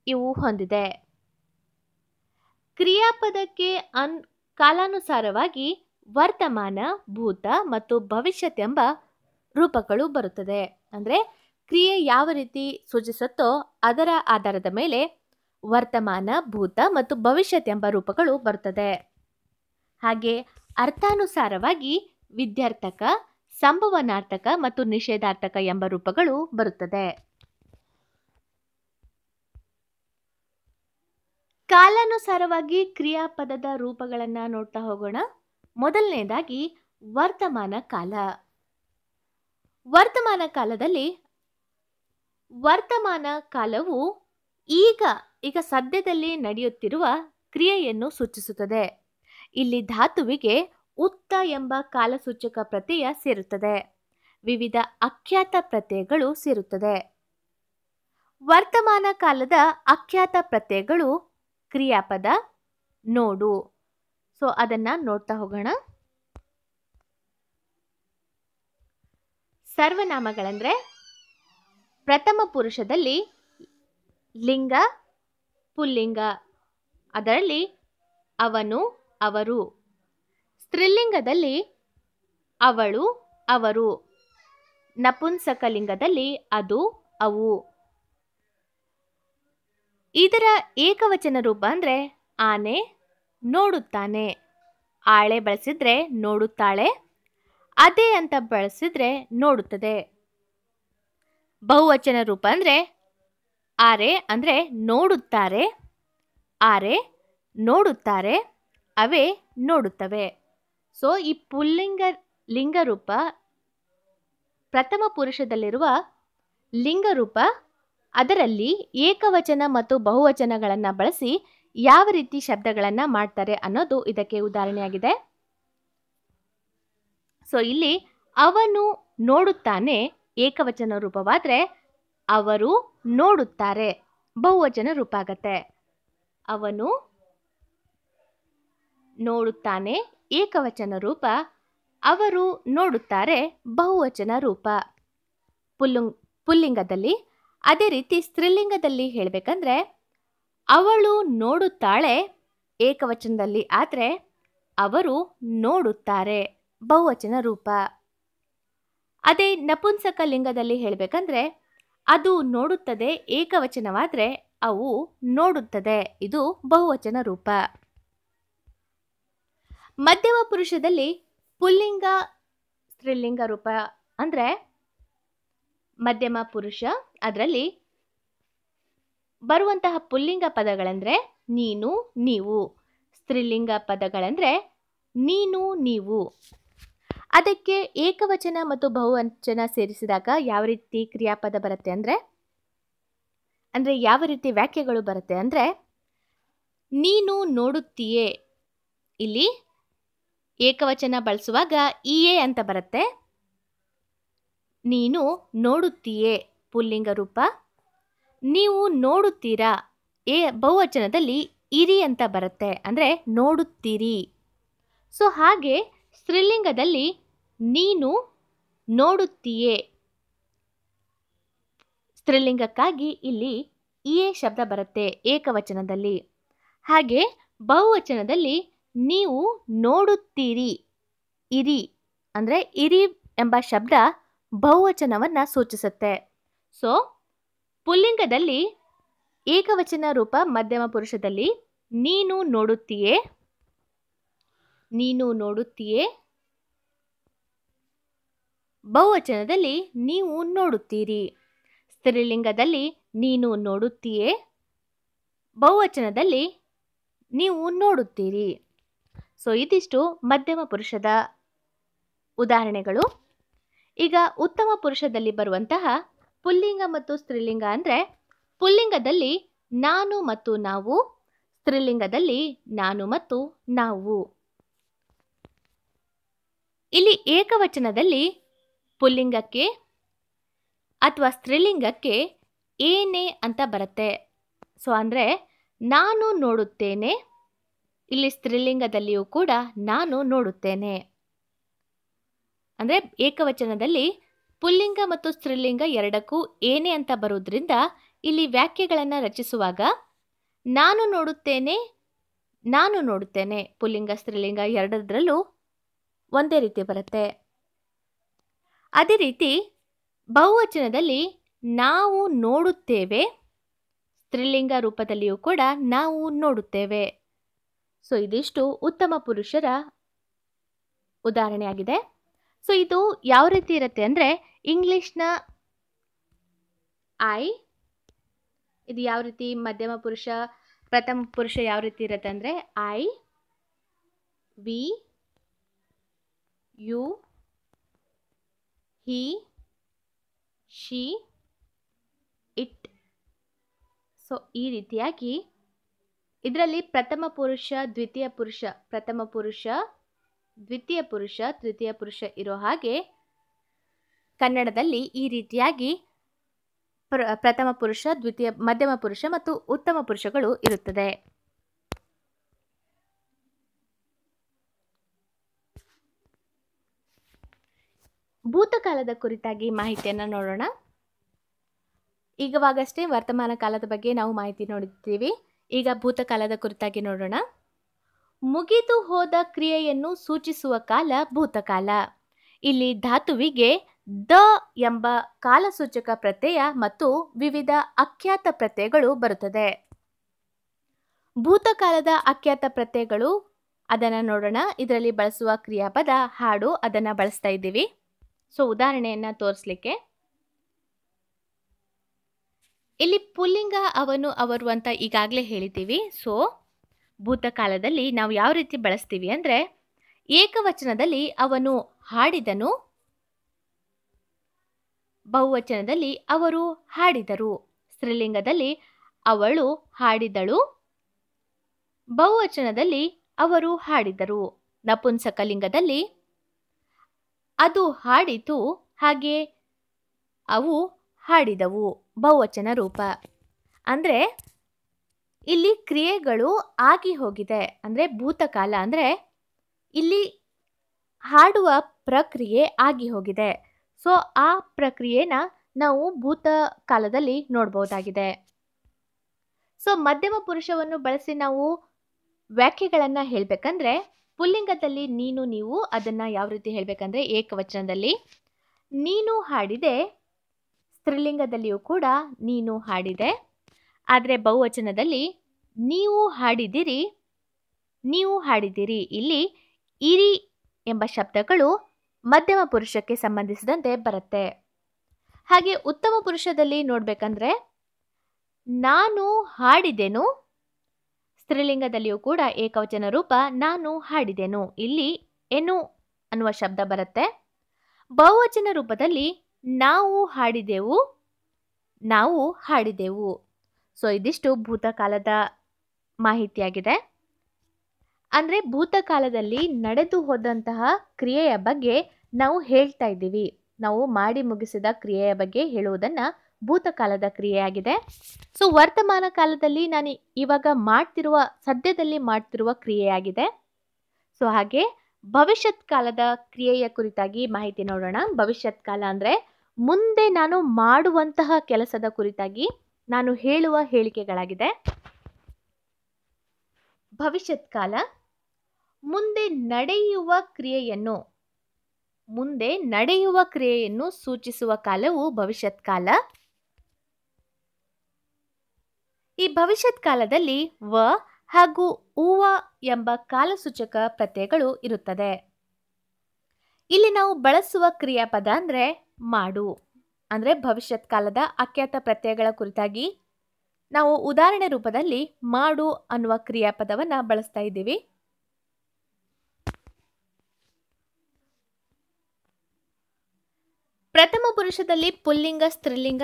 ಇವು ಹೊಂದಿದೆ. ಕ್ರಿಯಾಪದಕ್ಕೆ ಕಾಲಾನುಸಾರವಾಗಿ ವರ್ತಮಾನ, ಭೂತ ಮತ್ತು ಭವಿಷ್ಯತ್ ಎಂಬ ರೂಪಗಳು ಬರುತ್ತದೆ. ಅಂದರೆ ಕ್ರಿಯೆ ಯಾವ ರೀತಿ ಸೂಚಿಸುತ್ತೋ ಅದರ ಆಧಾರದ ಮೇಲೆ ವರ್ತಮಾನ, ಭೂತ ಮತ್ತು ಭವಿಷ್ಯತ್ ಎಂಬ ರೂಪಗಳು ಬರುತ್ತದೆ. ಹಾಗೆ ಅರ್ಥಾನುಸಾರವಾಗಿ ವಿಧ್ಯರ್ಥಕ, ಸಂಭವನಾರ್ಥಕ ಮತ್ತು ನಿಷೇಧಾರ್ಥಕ ಎಂಬ ರೂಪಗಳು ಬರುತ್ತದೆ. ಕಾಲಾನುಸಾರವಾಗಿ ಕ್ರಿಯಾಪದದ ರೂಪಗಳನ್ನು ನೋಡ್ತಾ ಹೋಗೋಣ. ಮೊದಲನೇದಾಗಿ ವರ್ತಮಾನ ಕಾಲ. ವರ್ತಮಾನ ಕಾಲದಲ್ಲಿ ವರ್ತಮಾನ ಕಾಲವು ಈಗ ಸದ್ಯದಲ್ಲಿ ನಡೆಯುತ್ತಿರುವ ಕ್ರಿಯೆಯನ್ನು ಸೂಚಿಸುತ್ತದೆ. ಇಲ್ಲಿ ಧಾತುವಿಗೆ ಉತ್ತ ಎಂಬ ಕಾಲಸೂಚಕ ಪ್ರತ್ಯಯ ಸೇರುತ್ತದೆ. ವಿವಿಧ ಅಖ್ಯಾತ ಪ್ರತ್ಯಯಗಳು ಸೇರುತ್ತದೆ. ವರ್ತಮಾನ ಕಾಲದ ಅಖ್ಯಾತ ಪ್ರತ್ಯಯಗಳು ಕ್ರಿಯಾಪದ, ನೋಡು. ಸೊ ಅದನ್ನ ನೋಡ್ತಾ ಹೋಗೋಣ. ಸರ್ವನಾಮಗಳಂದ್ರೆ ಪ್ರಥಮ ಪುರುಷದಲ್ಲಿ ಲಿಂಗ, ಪುಲ್ಲಿಂಗ ಅದರಲ್ಲಿ ಅವನು, ಅವರು. ಸ್ತ್ರೀಲಿಂಗದಲ್ಲಿ ಅವಳು, ಅವರು. ನಪುಂಸಕಲಿಂಗದಲ್ಲಿ ಅದು, ಅವು. ಇದರ ಏಕವಚನ ರೂಪ ಅಂದರೆ ಆನೆ ನೋಡುತ್ತಾನೆ. ಆಳೆ ಬಳಸಿದ್ರೆ ನೋಡುತ್ತಾಳೆ. ಅದೇ ಅಂತ ಬಳಸಿದ್ರೆ ನೋಡುತ್ತದೆ. ಬಹುವಚನ ರೂಪ ಅಂದರೆ ಆರೆ ಅಂದರೆ ನೋಡುತ್ತಾರೆ, ಆರೆ ನೋಡುತ್ತಾರೆ, ಅವೇ ನೋಡುತ್ತವೆ. ಸೊ ಈ ಪುಲ್ಲಿಂಗ ಲಿಂಗರೂಪ ಪ್ರಥಮ ಪುರುಷದಲ್ಲಿರುವ ಲಿಂಗರೂಪ, ಅದರಲ್ಲಿ ಏಕವಚನ ಮತ್ತು ಬಹುವಚನಗಳನ್ನು ಬಳಸಿ ಯಾವ ರೀತಿ ಶಬ್ದಗಳನ್ನು ಮಾಡ್ತಾರೆ ಅನ್ನೋದು ಇದಕ್ಕೆ ಉದಾಹರಣೆಯಾಗಿದೆ. ಸೊ ಇಲ್ಲಿ ಅವನು ನೋಡುತ್ತಾನೆ ಏಕವಚನ ರೂಪವಾದರೆ ಅವರು ನೋಡುತ್ತಾರೆ ಬಹುವಚನ ರೂಪ ಆಗತ್ತೆ. ಅವನು ನೋಡುತ್ತಾನೆ ಏಕವಚನ ರೂಪ, ಅವರು ನೋಡುತ್ತಾರೆ ಬಹುವಚನ ರೂಪ ಪುಲ್ಲಿಂಗದಲ್ಲಿ. ಅದೇ ರೀತಿ ಸ್ತ್ರೀಲಿಂಗದಲ್ಲಿ ಹೇಳಬೇಕಂದ್ರೆ ಅವಳು ನೋಡುತ್ತಾಳೆ ಏಕವಚನದಲ್ಲಿ ಆದರೆ ಅವರು ನೋಡುತ್ತಾರೆ ಬಹುವಚನ ರೂಪ. ಅದೇ ನಪುಂಸಕ ಲಿಂಗದಲ್ಲಿ ಹೇಳಬೇಕಂದ್ರೆ ಅದು ನೋಡುತ್ತದೆ ಏಕವಚನವಾದರೆ ಅವು ನೋಡುತ್ತದೆ, ಇದು ಬಹುವಚನ ರೂಪ. ಮಧ್ಯಮ ಪುರುಷದಲ್ಲಿ ಪುಲ್ಲಿಂಗ ಸ್ತ್ರೀಲಿಂಗ ರೂಪ ಅಂದರೆ ಮಧ್ಯಮ ಪುರುಷ, ಅದರಲ್ಲಿ ಬರುವಂತಹ ಪುಲ್ಲಿಂಗ ಪದಗಳಂದರೆ ನೀನು, ನೀವು. ಸ್ತ್ರೀಲಿಂಗ ಪದಗಳಂದರೆ ನೀನು, ನೀವು. ಅದಕ್ಕೆ ಏಕವಚನ ಮತ್ತು ಬಹುವಚನ ಸೇರಿಸಿದಾಗ ಯಾವ ರೀತಿ ಕ್ರಿಯಾಪದ ಬರುತ್ತೆ ಅಂದರೆ ಯಾವ ರೀತಿ ವಾಕ್ಯಗಳು ಬರುತ್ತೆ ಅಂದರೆ ನೀನು ನೋಡುತ್ತೀಯೇ, ಇಲ್ಲಿ ಏಕವಚನ ಬಳಸುವಾಗ ಇಯೇ ಅಂತ ಬರುತ್ತೆ. ನೀನು ನೋಡುತ್ತೀಯೇ ಪುಲ್ಲಿಂಗ ರೂಪ, ನೀವು ನೋಡುತ್ತೀರಾ ಬಹುವಚನದಲ್ಲಿ ಇರಿ ಅಂತ ಬರುತ್ತೆ, ಅಂದರೆ ನೋಡುತ್ತೀರಿ. ಸೊ ಹಾಗೆ ಸ್ತ್ರೀಲಿಂಗದಲ್ಲಿ ನೀನು ನೋಡುತ್ತೀಯೇ ಸ್ತ್ರೀಲಿಂಗಕ್ಕಾಗಿ ಇಲ್ಲಿ ಇಯೇ ಶಬ್ದ ಬರುತ್ತೆ ಏಕವಚನದಲ್ಲಿ. ಹಾಗೆ ಬಹುವಚನದಲ್ಲಿ ನೀವು ನೋಡುತ್ತೀರಿ, ಇರಿ ಅಂದರೆ ಇರಿ ಎಂಬ ಶಬ್ದ ಬಹುವಚನವನ್ನು ಸೂಚಿಸುತ್ತೆ. ಸೊ ಪುಲ್ಲಿಂಗದಲ್ಲಿ ಏಕವಚನ ರೂಪ ಮಧ್ಯಮ ಪುರುಷದಲ್ಲಿ ನೀನು ನೋಡುತ್ತೀಯೇ, ನೀನು ನೋಡುತ್ತೀಯೇ. ಬಹುವಚನದಲ್ಲಿ ನೀವು ನೋಡುತ್ತೀರಿ. ಸ್ತ್ರೀಲಿಂಗದಲ್ಲಿ ನೀನು ನೋಡುತ್ತೀಯೇ, ಬಹುವಚನದಲ್ಲಿ ನೀವು ನೋಡುತ್ತೀರಿ. ಸೊ ಇದಿಷ್ಟು ಮಧ್ಯಮ ಪುರುಷದ ಉದಾಹರಣೆಗಳು. ಈಗ ಉತ್ತಮ ಪುರುಷದಲ್ಲಿ ಬರುವಂತಹ ಪುಲ್ಲಿಂಗ ಮತ್ತು ಸ್ತ್ರೀಲಿಂಗ ಅಂದರೆ ಪುಲ್ಲಿಂಗದಲ್ಲಿ ನಾನು ಮತ್ತು ನಾವು, ಸ್ತ್ರೀಲಿಂಗದಲ್ಲಿ ನಾನು ಮತ್ತು ನಾವು. ಇಲ್ಲಿ ಏಕವಚನದಲ್ಲಿ ಪುಲ್ಲಿಂಗಕ್ಕೆ ಅಥವಾ ಸ್ತ್ರೀಲಿಂಗಕ್ಕೆ ಏನೇ ಅಂತ ಬರುತ್ತೆ. ಸೊ ಅಂದರೆ ನಾನು ನೋಡುತ್ತೇನೆ, ಇಲ್ಲಿ ಸ್ತ್ರೀಲಿಂಗದಲ್ಲಿಯೂ ಕೂಡ ನಾನು ನೋಡುತ್ತೇನೆ. ಅಂದರೆ ಏಕವಚನದಲ್ಲಿ ಪುಲ್ಲಿಂಗ ಮತ್ತು ಸ್ತ್ರೀಲಿಂಗ ಎರಡಕ್ಕೂ ಏನೇ ಅಂತ ಬರೋದ್ರಿಂದ ಇಲ್ಲಿ ವಾಕ್ಯಗಳನ್ನು ರಚಿಸುವಾಗ ನಾನು ನೋಡುತ್ತೇನೆ, ನಾನು ನೋಡುತ್ತೇನೆ ಪುಲ್ಲಿಂಗ ಸ್ತ್ರೀಲಿಂಗ ಎರಡರಲ್ಲೂ ಒಂದೇ ರೀತಿ ಬರುತ್ತೆ. ಅದೇ ರೀತಿ ಬಹುವಚನದಲ್ಲಿ ನಾವು ನೋಡುತ್ತೇವೆ, ಸ್ತ್ರೀಲಿಂಗ ರೂಪದಲ್ಲಿಯೂ ಕೂಡ ನಾವು ನೋಡುತ್ತೇವೆ. ಸೊ ಇದಿಷ್ಟು ಉತ್ತಮ ಪುರುಷರ ಉದಾಹರಣೆಯಾಗಿದೆ. ಸೊ ಇದು ಯಾವ ರೀತಿ ಇರುತ್ತೆ ಅಂದರೆ ಇಂಗ್ಲಿಷ್ನ ಐ, ಇದು ಯಾವ ರೀತಿ ಮಧ್ಯಮ ಪುರುಷ ಪ್ರಥಮ ಪುರುಷ ಯಾವ ರೀತಿ ಇರುತ್ತೆ ಅಂದರೆ I, we, you, he, she, it. So ಈ ರೀತಿಯಾಗಿ ಇದರಲ್ಲಿ ಪ್ರಥಮ ಪುರುಷ, ದ್ವಿತೀಯ ಪುರುಷ, ಪ್ರಥಮ ಪುರುಷ, ದ್ವಿತೀಯ ಪುರುಷ, ತೃತೀಯ ಪುರುಷ ಇರೋ ಹಾಗೆ ಕನ್ನಡದಲ್ಲಿ ಈ ರೀತಿಯಾಗಿ ಪ್ರಥಮ ಪುರುಷ, ದ್ವಿತೀಯ, ಮಧ್ಯಮ ಪುರುಷ ಮತ್ತು ಉತ್ತಮ ಪುರುಷಗಳು ಇರುತ್ತದೆ. ಭೂತಕಾಲದ ಕುರಿತಾಗಿ ಮಾಹಿತಿಯನ್ನು ನೋಡೋಣ. ಈಗವಾಗಷ್ಟೇ ವರ್ತಮಾನ ಕಾಲದ ಬಗ್ಗೆ ನಾವು ಮಾಹಿತಿ ನೋಡಿದ್ದೀವಿ. ಈಗ ಭೂತಕಾಲದ ಕುರಿತಾಗಿ ನೋಡೋಣ. ಮುಗಿದು ಹೋದ ಕ್ರಿಯೆಯನ್ನು ಸೂಚಿಸುವ ಕಾಲ ಭೂತಕಾಲ. ಇಲ್ಲಿ ಧಾತುವಿಗೆ ದ ಎಂಬ ಕಾಲಸೂಚಕ ಪ್ರತ್ಯಯ ಮತ್ತು ವಿವಿಧ ಅಖ್ಯಾತ ಪ್ರತ್ಯಯಗಳು ಬರುತ್ತದೆ. ಭೂತಕಾಲದ ಅಖ್ಯಾತ ಪ್ರತ್ಯಯಗಳು ಅದನ್ನು ನೋಡೋಣ. ಇದರಲ್ಲಿ ಬಳಸುವ ಕ್ರಿಯಾಪದ ಹಾಡು, ಅದನ್ನು ಬಳಸ್ತಾ ಇದ್ದೀವಿ. ಸೊ ಉದಾಹರಣೆಯನ್ನು ತೋರಿಸ್ಲಿಕ್ಕೆ ಇಲ್ಲಿ ಪುಲ್ಲಿಂಗ ಅವನು ಅವರು ಅಂತ ಈಗಾಗಲೇ ಹೇಳಿದ್ದೀವಿ. ಸೊ ಭೂತಕಾಲದಲ್ಲಿ ನಾವು ಯಾವ ರೀತಿ ಬಳಸ್ತೀವಿ ಅಂದರೆ, ಏಕವಚನದಲ್ಲಿ ಅವನು ಹಾಡಿದನು, ಬಹುವಚನದಲ್ಲಿ ಅವರು ಹಾಡಿದರು, ಸ್ತ್ರೀಲಿಂಗದಲ್ಲಿ ಅವಳು ಹಾಡಿದಳು, ಬಹುವಚನದಲ್ಲಿ ಅವರು ಹಾಡಿದರು, ನಪುಂಸಕಲಿಂಗದಲ್ಲಿ ಅದು ಹಾಡಿತು, ಹಾಗೆ ಅವು ಹಾಡಿದವು, ಬಹುವಚನ ರೂಪ. ಅಂದರೆ ಇಲ್ಲಿ ಕ್ರಿಯೆಗಳು ಆಗಿ ಹೋಗಿದೆ. ಅಂದರೆ ಭೂತಕಾಲ ಅಂದರೆ ಇಲ್ಲಿ ಹಾಡುವ ಪ್ರಕ್ರಿಯೆ ಆಗಿ ಹೋಗಿದೆ. ಸೊ ಆ ಪ್ರಕ್ರಿಯೆನ ನಾವು ಭೂತಕಾಲದಲ್ಲಿ ನೋಡ್ಬೋದಾಗಿದೆ. ಸೊ ಮಧ್ಯಮ ಪುರುಷವನ್ನು ಬಳಸಿ ನಾವು ವ್ಯಾಖ್ಯೆಗಳನ್ನು ಹೇಳಬೇಕಂದ್ರೆ, ಪುಲ್ಲಿಂಗದಲ್ಲಿ ನೀನು ನೀವು ಅದನ್ನು ಯಾವ ರೀತಿ ಹೇಳಬೇಕಂದ್ರೆ, ಏಕವಚನದಲ್ಲಿ ನೀನು ಹಾಡಿದೆ, ಸ್ತ್ರೀಲಿಂಗದಲ್ಲಿಯೂ ಕೂಡ ನೀನು ಹಾಡಿದೆ. ಆದರೆ ಬಹುವಚನದಲ್ಲಿ ನೀವು ಹಾಡಿದಿರಿ, ನೀವು ಹಾಡಿದಿರಿ. ಇಲ್ಲಿ ಇರಿ ಎಂಬ ಶಬ್ದಗಳು ಮಧ್ಯಮ ಪುರುಷಕ್ಕೆ ಸಂಬಂಧಿಸಿದಂತೆ ಬರುತ್ತೆ. ಹಾಗೆ ಉತ್ತಮ ಪುರುಷದಲ್ಲಿ ನೋಡಬೇಕಂದ್ರೆ, ನಾನು ಹಾಡಿದೆನು, ಸ್ತ್ರೀಲಿಂಗದಲ್ಲಿಯೂ ಕೂಡ ಏಕವಚನ ರೂಪ ನಾನು ಹಾಡಿದೆನು. ಇಲ್ಲಿ ಎನು ಅನ್ನುವ ಶಬ್ದ ಬರುತ್ತೆ. ಬಹುವಚನ ರೂಪದಲ್ಲಿ ನಾವು ಹಾಡಿದೆವು, ನಾವು ಹಾಡಿದೆವು. ಸೊ ಇದಿಷ್ಟು ಭೂತಕಾಲದ ಮಾಹಿತಿಯಾಗಿದೆ. ಅಂದರೆ ಭೂತಕಾಲದಲ್ಲಿ ನಡೆದು ಹೋದಂತಹ ಕ್ರಿಯೆಯ ಬಗ್ಗೆ ನಾವು ಹೇಳ್ತಾ ಇದ್ದೀವಿ. ನಾವು ಮಾಡಿ ಮುಗಿಸಿದ ಕ್ರಿಯೆಯ ಬಗ್ಗೆ ಹೇಳುವುದನ್ನು ಭೂತಕಾಲದ ಕ್ರಿಯೆಯಾಗಿದೆ. ಸೊ ವರ್ತಮಾನ ಕಾಲದಲ್ಲಿ ನಾನು ಇವಾಗ ಸದ್ಯದಲ್ಲಿ ಮಾಡ್ತಿರುವ ಕ್ರಿಯೆಯಾಗಿದೆ. ಸೊ ಹಾಗೆ ಭವಿಷ್ಯತ್ ಕಾಲದ ಕ್ರಿಯೆಯ ಕುರಿತಾಗಿ ಮಾಹಿತಿ ನೋಡೋಣ. ಭವಿಷ್ಯತ್ ಕಾಲ ಅಂದರೆ ಮುಂದೆ ನಾನು ಮಾಡುವಂತಹ ಕೆಲಸದ ಕುರಿತಾಗಿ ನಾನು ಹೇಳುವ ಹೇಳಿಕೆಗಳಾಗಿದೆ. ಭವಿಷ್ಯತ್ ಕಾಲ ಮುಂದೆ ನಡೆಯುವ ಕ್ರಿಯೆಯನ್ನು ಸೂಚಿಸುವ ಕಾಲವು ಭವಿಷ್ಯತ್ ಕಾಲ. ಈ ಭವಿಷ್ಯತ್ ಕಾಲದಲ್ಲಿ ವ ಹಾಗೂ ಉವ ಎಂಬ ಕಾಲಸೂಚಕ ಪ್ರತ್ಯಯಗಳು ಇರುತ್ತದೆ. ಇಲ್ಲಿ ನಾವು ಬಳಸುವ ಕ್ರಿಯಾಪದ ಅಂದರೆ ಮಾಡು. ಅಂದರೆ ಭವಿಷ್ಯತ್ ಕಾಲದ ಅಖ್ಯಾತ ಪ್ರತ್ಯಯಗಳ ಕುರಿತಾಗಿ ನಾವು ಉದಾಹರಣೆ ರೂಪದಲ್ಲಿ ಮಾಡು ಅನ್ನುವ ಕ್ರಿಯಾಪದವನ್ನು ಬಳಸ್ತಾ ಇದ್ದೀವಿ. ಪ್ರಥಮ ಪುರುಷದಲ್ಲಿ ಪುಲ್ಲಿಂಗ, ಸ್ತ್ರೀಲಿಂಗ,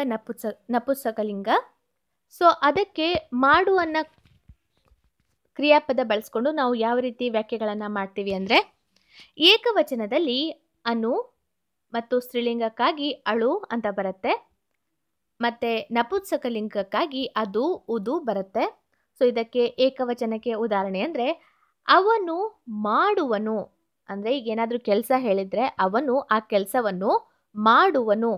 ನಪುಂಸಕಲಿಂಗ. ಸೊ ಅದಕ್ಕೆ ಮಾಡು ಅನ್ನೋ ಕ್ರಿಯಾಪದ ಬಳಸ್ಕೊಂಡು ನಾವು ಯಾವ ರೀತಿ ವ್ಯಾಖ್ಯೆಗಳನ್ನು ಮಾಡ್ತೀವಿ ಅಂದರೆ, ಏಕವಚನದಲ್ಲಿ ಅನು ಮತ್ತು ಸ್ತ್ರೀಲಿಂಗಕ್ಕಾಗಿ ಅಳು ಅಂತ ಬರುತ್ತೆ, ಮತ್ತು ನಪುಂಸಕಲಿಂಗಕ್ಕಾಗಿ ಅದು ಉದು ಬರುತ್ತೆ. ಸೊ ಇದಕ್ಕೆ ಏಕವಚನಕ್ಕೆ ಉದಾಹರಣೆ ಅಂದರೆ ಅವನು ಮಾಡುವನು. ಅಂದರೆ ಈಗ ಏನಾದರೂ ಕೆಲಸ ಹೇಳಿದರೆ ಅವನು ಆ ಕೆಲಸವನ್ನು ಮಾಡುವನು.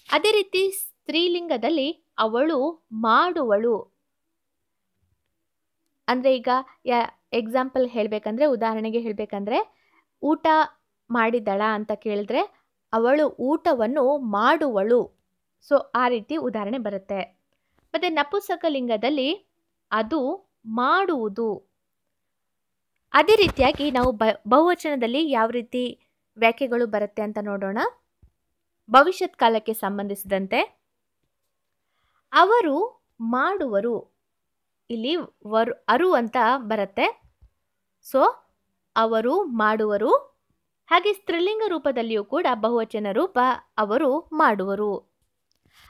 ಅದೇ ರೀತಿ ಸ್ತ್ರೀಲಿಂಗದಲ್ಲಿ ಅವಳು ಮಾಡುವಳು. ಅಂದರೆ ಈಗ ಎಕ್ಸಾಂಪಲ್ ಹೇಳಬೇಕಂದ್ರೆ, ಉದಾಹರಣೆಗೆ ಹೇಳಬೇಕಂದ್ರೆ, ಊಟ ಮಾಡಿದಳ ಅಂತ ಕೇಳಿದ್ರೆ ಅವಳು ಊಟವನ್ನು ಮಾಡುವಳು. ಸೊ ಆ ರೀತಿ ಉದಾಹರಣೆ ಬರುತ್ತೆ. ಮತ್ತು ನಪುಂಸಕಲಿಂಗದಲ್ಲಿ ಅದು ಮಾಡುವುದು. ಅದೇ ರೀತಿಯಾಗಿ ನಾವು ಬಹುವಚನದಲ್ಲಿ ಯಾವ ರೀತಿ ವ್ಯಾಖ್ಯೆಗಳು ಬರುತ್ತೆ ಅಂತ ನೋಡೋಣ. ಭವಿಷ್ಯತ್ ಕಾಲಕ್ಕೆ ಸಂಬಂಧಿಸಿದಂತೆ ಅವರು ಮಾಡುವರು. ಇಲ್ಲಿ ಅರು ಅಂತ ಬರುತ್ತೆ. ಸೊ ಅವರು ಮಾಡುವರು. ಹಾಗೆ ಸ್ತ್ರೀಲಿಂಗ ರೂಪದಲ್ಲಿಯೂ ಕೂಡ ಬಹುವಚನ ರೂಪ ಅವರು ಮಾಡುವರು.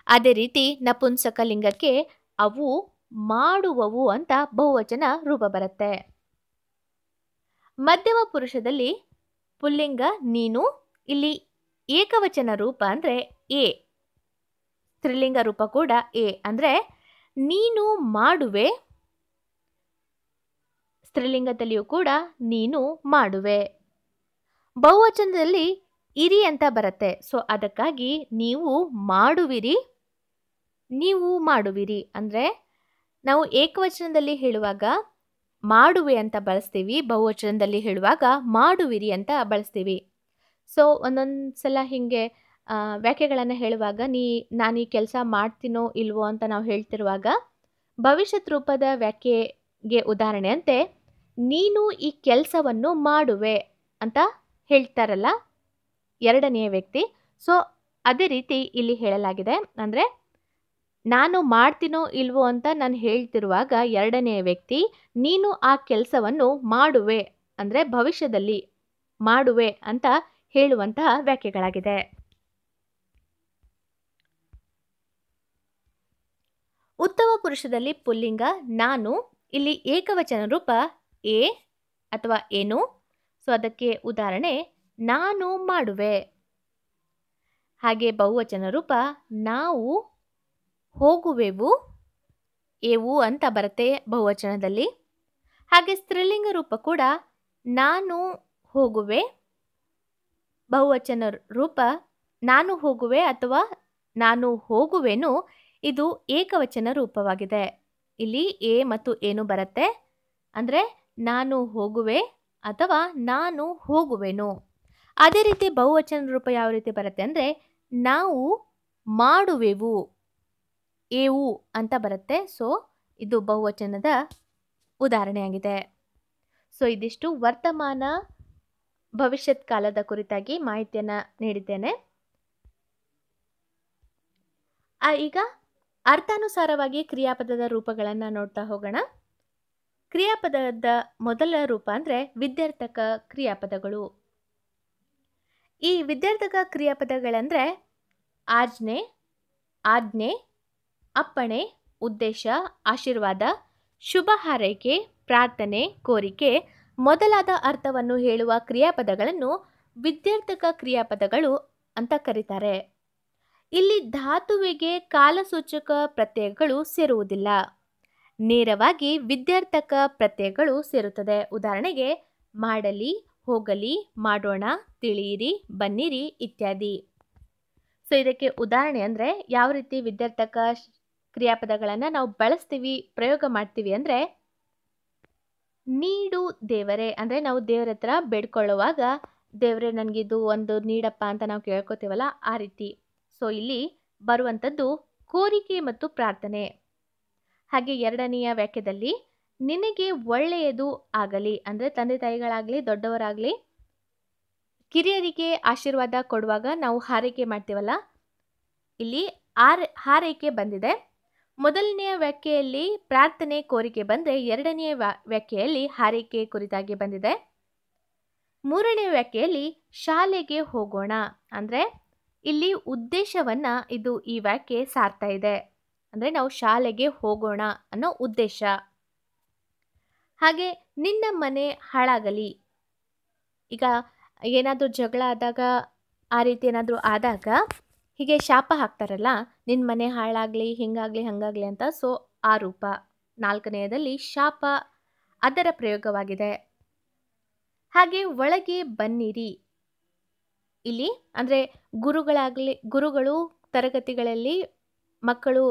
ಅದೇ ರೀತಿ ನಪುಂಸಕಲಿಂಗಕ್ಕೆ ಅವು ಮಾಡುವವು ಅಂತ ಬಹುವಚನ ರೂಪ ಬರುತ್ತೆ. ಮಧ್ಯಮ ಪುರುಷದಲ್ಲಿ ಪುಲ್ಲಿಂಗ ನೀನು. ಇಲ್ಲಿ ಏಕವಚನ ರೂಪ ಅಂದರೆ ಎ, ಸ್ತ್ರೀಲಿಂಗ ರೂಪ ಕೂಡ ಎ. ಅಂದರೆ ನೀನು ಮಾಡುವೆ, ಸ್ತ್ರೀಲಿಂಗದಲ್ಲಿಯೂ ಕೂಡ ನೀನು ಮಾಡುವೆ. ಬಹುವಚನದಲ್ಲಿ ಇರಿ ಅಂತ ಬರುತ್ತೆ. ಸೊ ಅದಕ್ಕಾಗಿ ನೀವು ಮಾಡುವಿರಿ, ನೀವು ಮಾಡುವಿರಿ. ಅಂದರೆ ನಾವು ಏಕವಚನದಲ್ಲಿ ಹೇಳುವಾಗ ಮಾಡುವೆ ಅಂತ ಬಳಸ್ತೀವಿ, ಬಹುವಚನದಲ್ಲಿ ಹೇಳುವಾಗ ಮಾಡುವಿರಿ ಅಂತ ಬಳಸ್ತೀವಿ. ಸೊ ಒಂದೊಂದು ಸಲ ಹೀಗೆ ವ್ಯಾಖ್ಯೆಗಳನ್ನು ಹೇಳುವಾಗ ನಾನು ಈ ಕೆಲಸ ಮಾಡ್ತೀನೋ ಇಲ್ವೋ ಅಂತ ನಾವು ಹೇಳ್ತಿರುವಾಗ ಭವಿಷ್ಯತ್ ರೂಪದ ವ್ಯಾಖ್ಯೆಗೆ ಉದಾಹರಣೆಯಂತೆ ನೀನು ಈ ಕೆಲಸವನ್ನು ಮಾಡುವೆ ಅಂತ ಹೇಳ್ತಾರಲ್ಲ ಎರಡನೆಯ ವ್ಯಕ್ತಿ. ಸೊ ಅದೇ ರೀತಿ ಇಲ್ಲಿ ಹೇಳಲಾಗಿದೆ. ಅಂದರೆ ನಾನು ಮಾಡ್ತೀನೋ ಇಲ್ವೋ ಅಂತ ನಾನು ಹೇಳ್ತಿರುವಾಗ ಎರಡನೆಯ ವ್ಯಕ್ತಿ ನೀನು ಆ ಕೆಲಸವನ್ನು ಮಾಡುವೆ ಅಂದರೆ ಭವಿಷ್ಯದಲ್ಲಿ ಮಾಡುವೆ ಅಂತ ಹೇಳುವಂತಹ ವ್ಯಾಖ್ಯೆಗಳಾಗಿದೆ. ಉತ್ತಮ ಪುರುಷದಲ್ಲಿ ಪುಲ್ಲಿಂಗ ನಾನು, ಇಲ್ಲಿ ಏಕವಚನ ರೂಪ ಎ ಅಥವಾ ಏನು. ಸೊ ಅದಕ್ಕೆ ಉದಾಹರಣೆ ನಾನು ಮಾಡುವೆ. ಹಾಗೆ ಬಹುವಚನ ರೂಪ ನಾವು ಹೋಗುವೆವು, ಏವು ಅಂತ ಬರುತ್ತೆ ಬಹುವಚನದಲ್ಲಿ. ಹಾಗೆ ಸ್ತ್ರೀಲಿಂಗ ರೂಪ ಕೂಡ ನಾನು ಹೋಗುವೆ, ಬಹುವಚನ ರೂಪ ನಾನು ಹೋಗುವೆ ಅಥವಾ ನಾನು ಹೋಗುವೆನು, ಇದು ಏಕವಚನ ರೂಪವಾಗಿದೆ. ಇಲ್ಲಿ ಎ ಮತ್ತು ಏನು ಬರುತ್ತೆ ಅಂದರೆ ನಾನು ಹೋಗುವೆ ಅಥವಾ ನಾನು ಹೋಗುವೆನು. ಅದೇ ರೀತಿ ಬಹುವಚನ ರೂಪ ಯಾವ ರೀತಿ ಬರುತ್ತೆ ಅಂದರೆ ನಾವು ಮಾಡುವೆವು, ಏವು ಅಂತ ಬರುತ್ತೆ. ಸೊ ಇದು ಬಹುವಚನದ ಉದಾಹರಣೆಯಾಗಿದೆ. ಸೊ ಇದಿಷ್ಟು ವರ್ತಮಾನ ಭವಿಷ್ಯತ್ ಕಾಲದ ಕುರಿತಾಗಿ ಮಾಹಿತಿಯನ್ನು ನೀಡಿದ್ದೇನೆ. ಈಗ ಅರ್ಥಾನುಸಾರವಾಗಿ ಕ್ರಿಯಾಪದದ ರೂಪಗಳನ್ನು ನೋಡ್ತಾ ಹೋಗೋಣ. ಕ್ರಿಯಾಪದದ ಮೊದಲ ರೂಪ ಅಂದರೆ ವಿದ್ಯಾರ್ಥಕ ಕ್ರಿಯಾಪದಗಳು. ಈ ವಿದ್ಯಾರ್ಥಕ ಕ್ರಿಯಾಪದಗಳಂದರೆ ಆಜ್ಞೆ, ಆಜ್ಞೆ, ಅಪ್ಪಣೆ, ಉದ್ದೇಶ, ಆಶೀರ್ವಾದ, ಶುಭ ಹಾರೈಕೆ, ಪ್ರಾರ್ಥನೆ, ಕೋರಿಕೆ ಮೊದಲಾದ ಅರ್ಥವನ್ನು ಹೇಳುವ ಕ್ರಿಯಾಪದಗಳನ್ನು ವಿದ್ಯಾರ್ಥಕ ಕ್ರಿಯಾಪದಗಳು ಅಂತ ಕರೀತಾರೆ. ಇಲ್ಲಿ ಧಾತುವಿಗೆ ಕಾಲಸೂಚಕ ಪ್ರತ್ಯಯಗಳು ಸೇರುವುದಿಲ್ಲ, ನೇರವಾಗಿ ವಿದ್ಯಾರ್ಥಕ ಪ್ರತ್ಯಯಗಳು ಸೇರುತ್ತದೆ. ಉದಾಹರಣೆಗೆ ಮಾಡಲಿ, ಹೋಗಲಿ, ಮಾಡೋಣ, ತಿಳಿಯಿರಿ, ಬನ್ನಿರಿ ಇತ್ಯಾದಿ. ಸೊ ಇದಕ್ಕೆ ಉದಾಹರಣೆ ಅಂದರೆ ಯಾವ ರೀತಿ ವಿದ್ಯಾರ್ಥಕ ಕ್ರಿಯಾಪದಗಳನ್ನು ನಾವು ಬಳಸ್ತೀವಿ, ಪ್ರಯೋಗ ಮಾಡ್ತೀವಿ ಅಂದರೆ ನೀಡು ದೇವರೇ ಅಂದರೆ ನಾವು ದೇವರ ಹತ್ರ ಬೇಡ್ಕೊಳ್ಳುವಾಗ ದೇವರೇ ನನಗಿದು ಒಂದು ನೀಡಪ್ಪ ಅಂತ ನಾವು ಕೇಳ್ಕೊತೀವಲ್ಲ ಆ ರೀತಿ. ಸೊ ಇಲ್ಲಿ ಬರುವಂಥದ್ದು ಕೋರಿಕೆ ಮತ್ತು ಪ್ರಾರ್ಥನೆ. ಹಾಗೆ ಎರಡನೆಯ ವಾಕ್ಯದಲ್ಲಿ ನಿನಗೆ ಒಳ್ಳೆಯದು ಆಗಲಿ ಅಂದರೆ ತಂದೆ ತಾಯಿಗಳಾಗಲಿ ದೊಡ್ಡವರಾಗಲಿ ಕಿರಿಯರಿಗೆ ಆಶೀರ್ವಾದ ಕೊಡುವಾಗ ನಾವು ಹಾರೈಕೆ ಮಾಡ್ತೀವಲ್ಲ, ಇಲ್ಲಿ ಹಾರೈಕೆ ಬಂದಿದೆ. ಮೊದಲನೆಯ ವ್ಯಾಖ್ಯೆಯಲ್ಲಿ ಪ್ರಾರ್ಥನೆ ಕೋರಿಕೆ ಬಂದರೆ ಎರಡನೆಯ ವ್ಯಾಖ್ಯೆಯಲ್ಲಿ ಹಾರೈಕೆ ಕುರಿತಾಗಿ ಬಂದಿದೆ. ಮೂರನೆಯ ವ್ಯಾಖ್ಯೆಯಲ್ಲಿ ಶಾಲೆಗೆ ಹೋಗೋಣ ಅಂದರೆ ಇಲ್ಲಿ ಉದ್ದೇಶವನ್ನು ಇದು ಈ ವ್ಯಾಖ್ಯೆ ಸಾರ್ತಾ ಇದೆ. ಅಂದರೆ ನಾವು ಶಾಲೆಗೆ ಹೋಗೋಣ ಅನ್ನೋ ಉದ್ದೇಶ. ಹಾಗೆ ನಿನ್ನ ಮನೆ ಹಾಳಾಗಲಿ, ಈಗ ಏನಾದರೂ ಜಗಳ ಆದಾಗ ಆ ರೀತಿ ಏನಾದರೂ ಆದಾಗ ಹೀಗೆ ಶಾಪ ಹಾಕ್ತಾರಲ್ಲ, ನಿನ್ನ ಮನೆ ಹಾಳಾಗಲಿ, ಹಿಂಗಾಗಲಿ ಹಂಗಾಗಲಿ ಅಂತ. ಸೊ ಆ ರೂಪ ನಾಲ್ಕನೆಯದಲ್ಲಿ ಶಾಪ ಅದರ ಪ್ರಯೋಗವಾಗಿದೆ. ಹಾಗೆ ಒಳಗೆ ಬನ್ನಿರಿ, ಇಲ್ಲಿ ಅಂದರೆ ಗುರುಗಳು ತರಗತಿಗಳಲ್ಲಿ ಮಕ್ಕಳು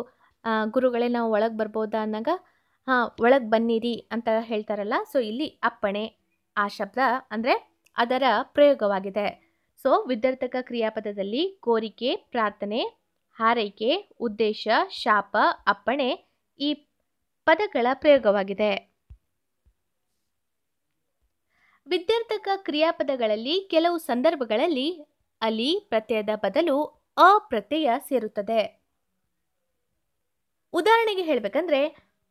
ಗುರುಗಳೇ ನಾವು ಒಳಗೆ ಬರ್ಬೋದಾ ಅಂದಾಗ ಒಳಗೆ ಬನ್ನಿರಿ ಅಂತ ಹೇಳ್ತಾರಲ್ಲ. ಸೊ ಇಲ್ಲಿ ಅಪ್ಪಣೆ ಆ ಶಬ್ದ ಅಂದರೆ ಅದರ ಪ್ರಯೋಗವಾಗಿದೆ. ಸೊ ವಿದ್ಯಾರ್ಥಕ ಕ್ರಿಯಾಪದದಲ್ಲಿ ಕೋರಿಕೆ, ಪ್ರಾರ್ಥನೆ, ಹಾರೈಕೆ, ಉದ್ದೇಶ, ಶಾಪ, ಅಪ್ಪಣೆ ಈ ಪದಗಳ ಪ್ರಯೋಗವಾಗಿದೆ. ವಿದ್ಯಾರ್ಥಕ ಕ್ರಿಯಾಪದಗಳಲ್ಲಿ ಕೆಲವು ಸಂದರ್ಭಗಳಲ್ಲಿ ಅಲ್ಲಿ ಪ್ರತ್ಯಯದ ಬದಲು ಅ ಪ್ರತ್ಯಯ ಸೇರುತ್ತದೆ. ಉದಾಹರಣೆಗೆ ಹೇಳಬೇಕಂದ್ರೆ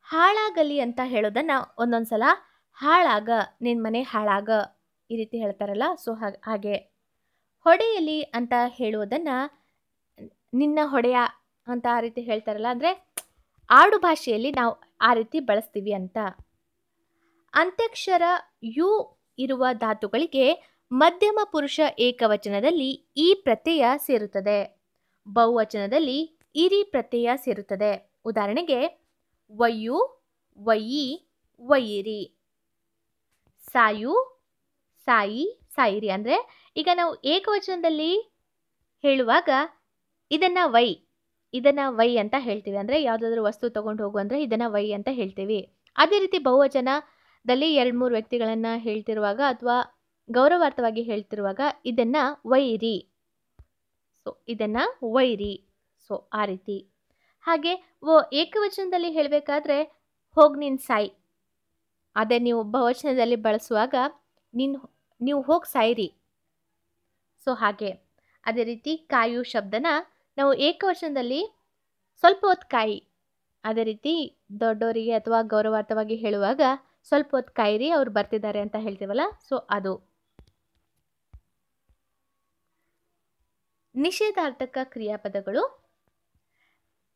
ಹಾಳಾಗಲಿ ಅಂತ ಹೇಳೋದನ್ನ ಒಂದೊಂದ್ಸಲ ಹಾಳಾಗ, ನಿನ್ನ ಮನೆ ಹಾಳಾಗ ಈ ರೀತಿ ಹೇಳ್ತಾರಲ್ಲ. ಸೊ ಹಾಗೆ ಹೊಡೆಯಲಿ ಅಂತ ಹೇಳುವುದನ್ನ ನಿನ್ನ ಹೊಡೆಯ ಅಂತ ಆ ರೀತಿ ಹೇಳ್ತಾರಲ್ಲ, ಅಂದರೆ ಆಡು ಭಾಷೆಯಲ್ಲಿ ನಾವು ಆ ರೀತಿ ಬಳಸ್ತೀವಿ ಅಂತ. ಅಂತ್ಯಕ್ಷರ ಯು ಇರುವ ಧಾತುಗಳಿಗೆ ಮಧ್ಯಮ ಪುರುಷ ಏಕವಚನದಲ್ಲಿ ಈ ಪ್ರತ್ಯಯ ಸೇರುತ್ತದೆ, ಬಹುವಚನದಲ್ಲಿ ಇರಿ ಪ್ರತ್ಯಯ ಸೇರುತ್ತದೆ. ಉದಾಹರಣೆಗೆ ಒಯ್ಯು, ಒಯ್ಯಿ, ಒಯ್ಯಿರಿ. ಸಾಯು, ಸಾಯಿ, ಸಾಯಿರಿ. ಅಂದರೆ ಈಗ ನಾವು ಏಕವಚನದಲ್ಲಿ ಹೇಳುವಾಗ ಇದನ್ನು ವೈ ಇದನ್ನ ವೈ ಅಂತ ಹೇಳ್ತೀವಿ. ಅಂದರೆ ಯಾವುದಾದ್ರೂ ವಸ್ತು ತಗೊಂಡು ಹೋಗು ಅಂದರೆ ಇದನ್ನ ವೈ ಅಂತ ಹೇಳ್ತೀವಿ. ಅದೇ ರೀತಿ ಬಹುವಚನದಲ್ಲಿ 2-3 ವ್ಯಕ್ತಿಗಳನ್ನು ಹೇಳ್ತಿರುವಾಗ ಅಥವಾ ಗೌರವಾರ್ಥವಾಗಿ ಹೇಳ್ತಿರುವಾಗ ಇದನ್ನ ವೈರಿ. ಸೊ ಇದನ್ನ ವೈರಿ. ಸೊ ಆ ರೀತಿ. ಹಾಗೆ ಏಕವಚನದಲ್ಲಿ ಹೇಳಬೇಕಾದ್ರೆ ಹೋಗಿ ನೀನು ಸಾಯಿ. ಅದೇ ನೀವು ಬಹುವಚನದಲ್ಲಿ ಬಳಸುವಾಗ ನೀವು ಹೋಗಿ ಸಾಯಿರಿ. ಸೊ ಹಾಗೆ. ಅದೇ ರೀತಿ ಕಾಯು ಶಬ್ದನ ನಾವು ಏಕವಚನದಲ್ಲಿ ಸ್ವಲ್ಪ ಹೊತ್ತು ಕಾಯಿ. ಅದೇ ರೀತಿ ದೊಡ್ಡವರಿಗೆ ಅಥವಾ ಗೌರವಾರ್ಥವಾಗಿ ಹೇಳುವಾಗ ಸ್ವಲ್ಪ ಹೊತ್ತು ಕಾಯಿರಿ, ಅವ್ರು ಬರ್ತಿದ್ದಾರೆ ಅಂತ ಹೇಳ್ತೀವಲ್ಲ. ಸೊ ಅದು. ನಿಷೇಧಾರ್ಥಕ ಕ್ರಿಯಾಪದಗಳು.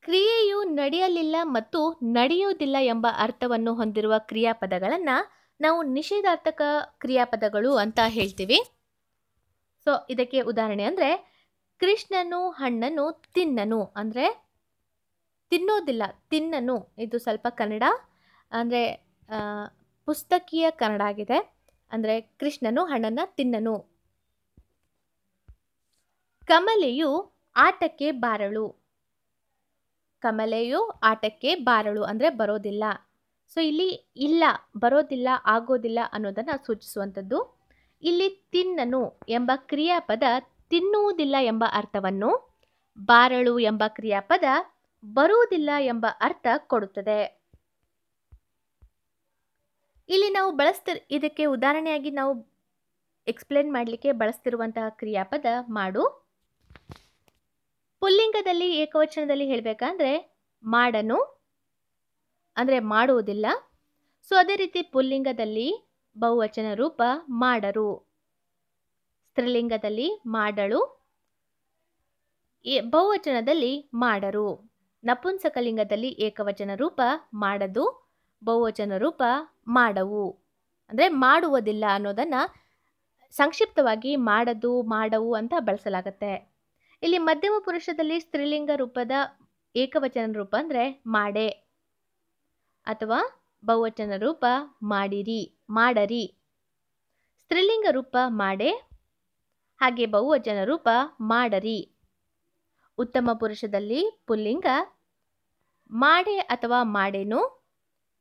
ಕ್ರಿಯೆಯು ನಡೆಯಲಿಲ್ಲ ಮತ್ತು ನಡೆಯುವುದಿಲ್ಲ ಎಂಬ ಅರ್ಥವನ್ನು ಹೊಂದಿರುವ ಕ್ರಿಯಾಪದಗಳನ್ನು ನಾವು ನಿಷೇಧಾರ್ಥಕ ಕ್ರಿಯಾಪದಗಳು ಅಂತ ಹೇಳ್ತೀವಿ. ಸೊ ಇದಕ್ಕೆ ಉದಾಹರಣೆ ಅಂದರೆ ಕೃಷ್ಣನು ಹಣ್ಣನ್ನು ತಿನ್ನನು ಅಂದರೆ ತಿನ್ನೋದಿಲ್ಲ, ತಿನ್ನನು. ಇದು ಸ್ವಲ್ಪ ಕನ್ನಡ ಅಂದರೆ ಪುಸ್ತಕೀಯ ಕನ್ನಡ ಆಗಿದೆ. ಅಂದರೆ ಕೃಷ್ಣನು ಹಣ್ಣನ್ನು ತಿನ್ನನು. ಕಮಲೆಯು ಆಟಕ್ಕೆ ಬಾರಳು. ಕಮಲೆಯು ಆಟಕ್ಕೆ ಬಾರಳು ಅಂದರೆ ಬರೋದಿಲ್ಲ. ಸೊ ಇಲ್ಲಿ ಇಲ್ಲ, ಬರೋದಿಲ್ಲ, ಆಗೋದಿಲ್ಲ ಅನ್ನೋದನ್ನು ಸೂಚಿಸುವಂಥದ್ದು. ಇಲ್ಲಿ ತಿನ್ನನು ಎಂಬ ಕ್ರಿಯಾಪದ ತಿನ್ನುವುದಿಲ್ಲ ಎಂಬ ಅರ್ಥವನ್ನು, ಬಾರಳು ಎಂಬ ಕ್ರಿಯಾಪದ ಬರುವುದಿಲ್ಲ ಎಂಬ ಅರ್ಥ ಕೊಡುತ್ತದೆ. ಇಲ್ಲಿ ನಾವು ಇದಕ್ಕೆ ಉದಾಹರಣೆಯಾಗಿ ನಾವು ಎಕ್ಸ್ಪ್ಲೇನ್ ಮಾಡಲಿಕ್ಕೆ ಬಳಸ್ತಿರುವಂತಹ ಕ್ರಿಯಾಪದ ಮಾಡು. ಪುಲ್ಲಿಂಗದಲ್ಲಿ ಏಕವಚನದಲ್ಲಿ ಹೇಳಬೇಕಂದ್ರೆ ಮಾಡನು ಅಂದರೆ ಮಾಡುವುದಿಲ್ಲ. ಸೊ ಅದೇ ರೀತಿ ಪುಲ್ಲಿಂಗದಲ್ಲಿ ಬಹುವಚನ ರೂಪ ಮಾಡರು, ಸ್ತ್ರೀಲಿಂಗದಲ್ಲಿ ಮಾಡಳು, ಬಹುವಚನದಲ್ಲಿ ಮಾಡರು, ನಪುಂಸಕಲಿಂಗದಲ್ಲಿ ಏಕವಚನ ರೂಪ ಮಾಡದು, ಬಹುವಚನ ರೂಪ ಮಾಡವು. ಅಂದರೆ ಮಾಡುವುದಿಲ್ಲ ಅನ್ನೋದನ್ನು ಸಂಕ್ಷಿಪ್ತವಾಗಿ ಮಾಡದು, ಮಾಡವು ಅಂತ ಬಳಸಲಾಗುತ್ತೆ. ಇಲ್ಲಿ ಮಧ್ಯಮ ಪುರುಷದಲ್ಲಿ ಸ್ತ್ರೀಲಿಂಗ ರೂಪದ ಏಕವಚನ ರೂಪ ಅಂದರೆ ಮಾಡೆ ಅಥವಾ ಬಹುವಚನ ರೂಪ ಮಾಡಿರಿ, ಮಾಡರಿ. ಸ್ತ್ರೀಲಿಂಗ ರೂಪ ಮಾಡೆ, ಹಾಗೆ ಬಹುವಚನ ರೂಪ ಮಾಡರಿ. ಉತ್ತಮ ಪುರುಷದಲ್ಲಿ ಪುಲ್ಲಿಂಗ ಮಾಡೆ ಅಥವಾ ಮಾಡೆನು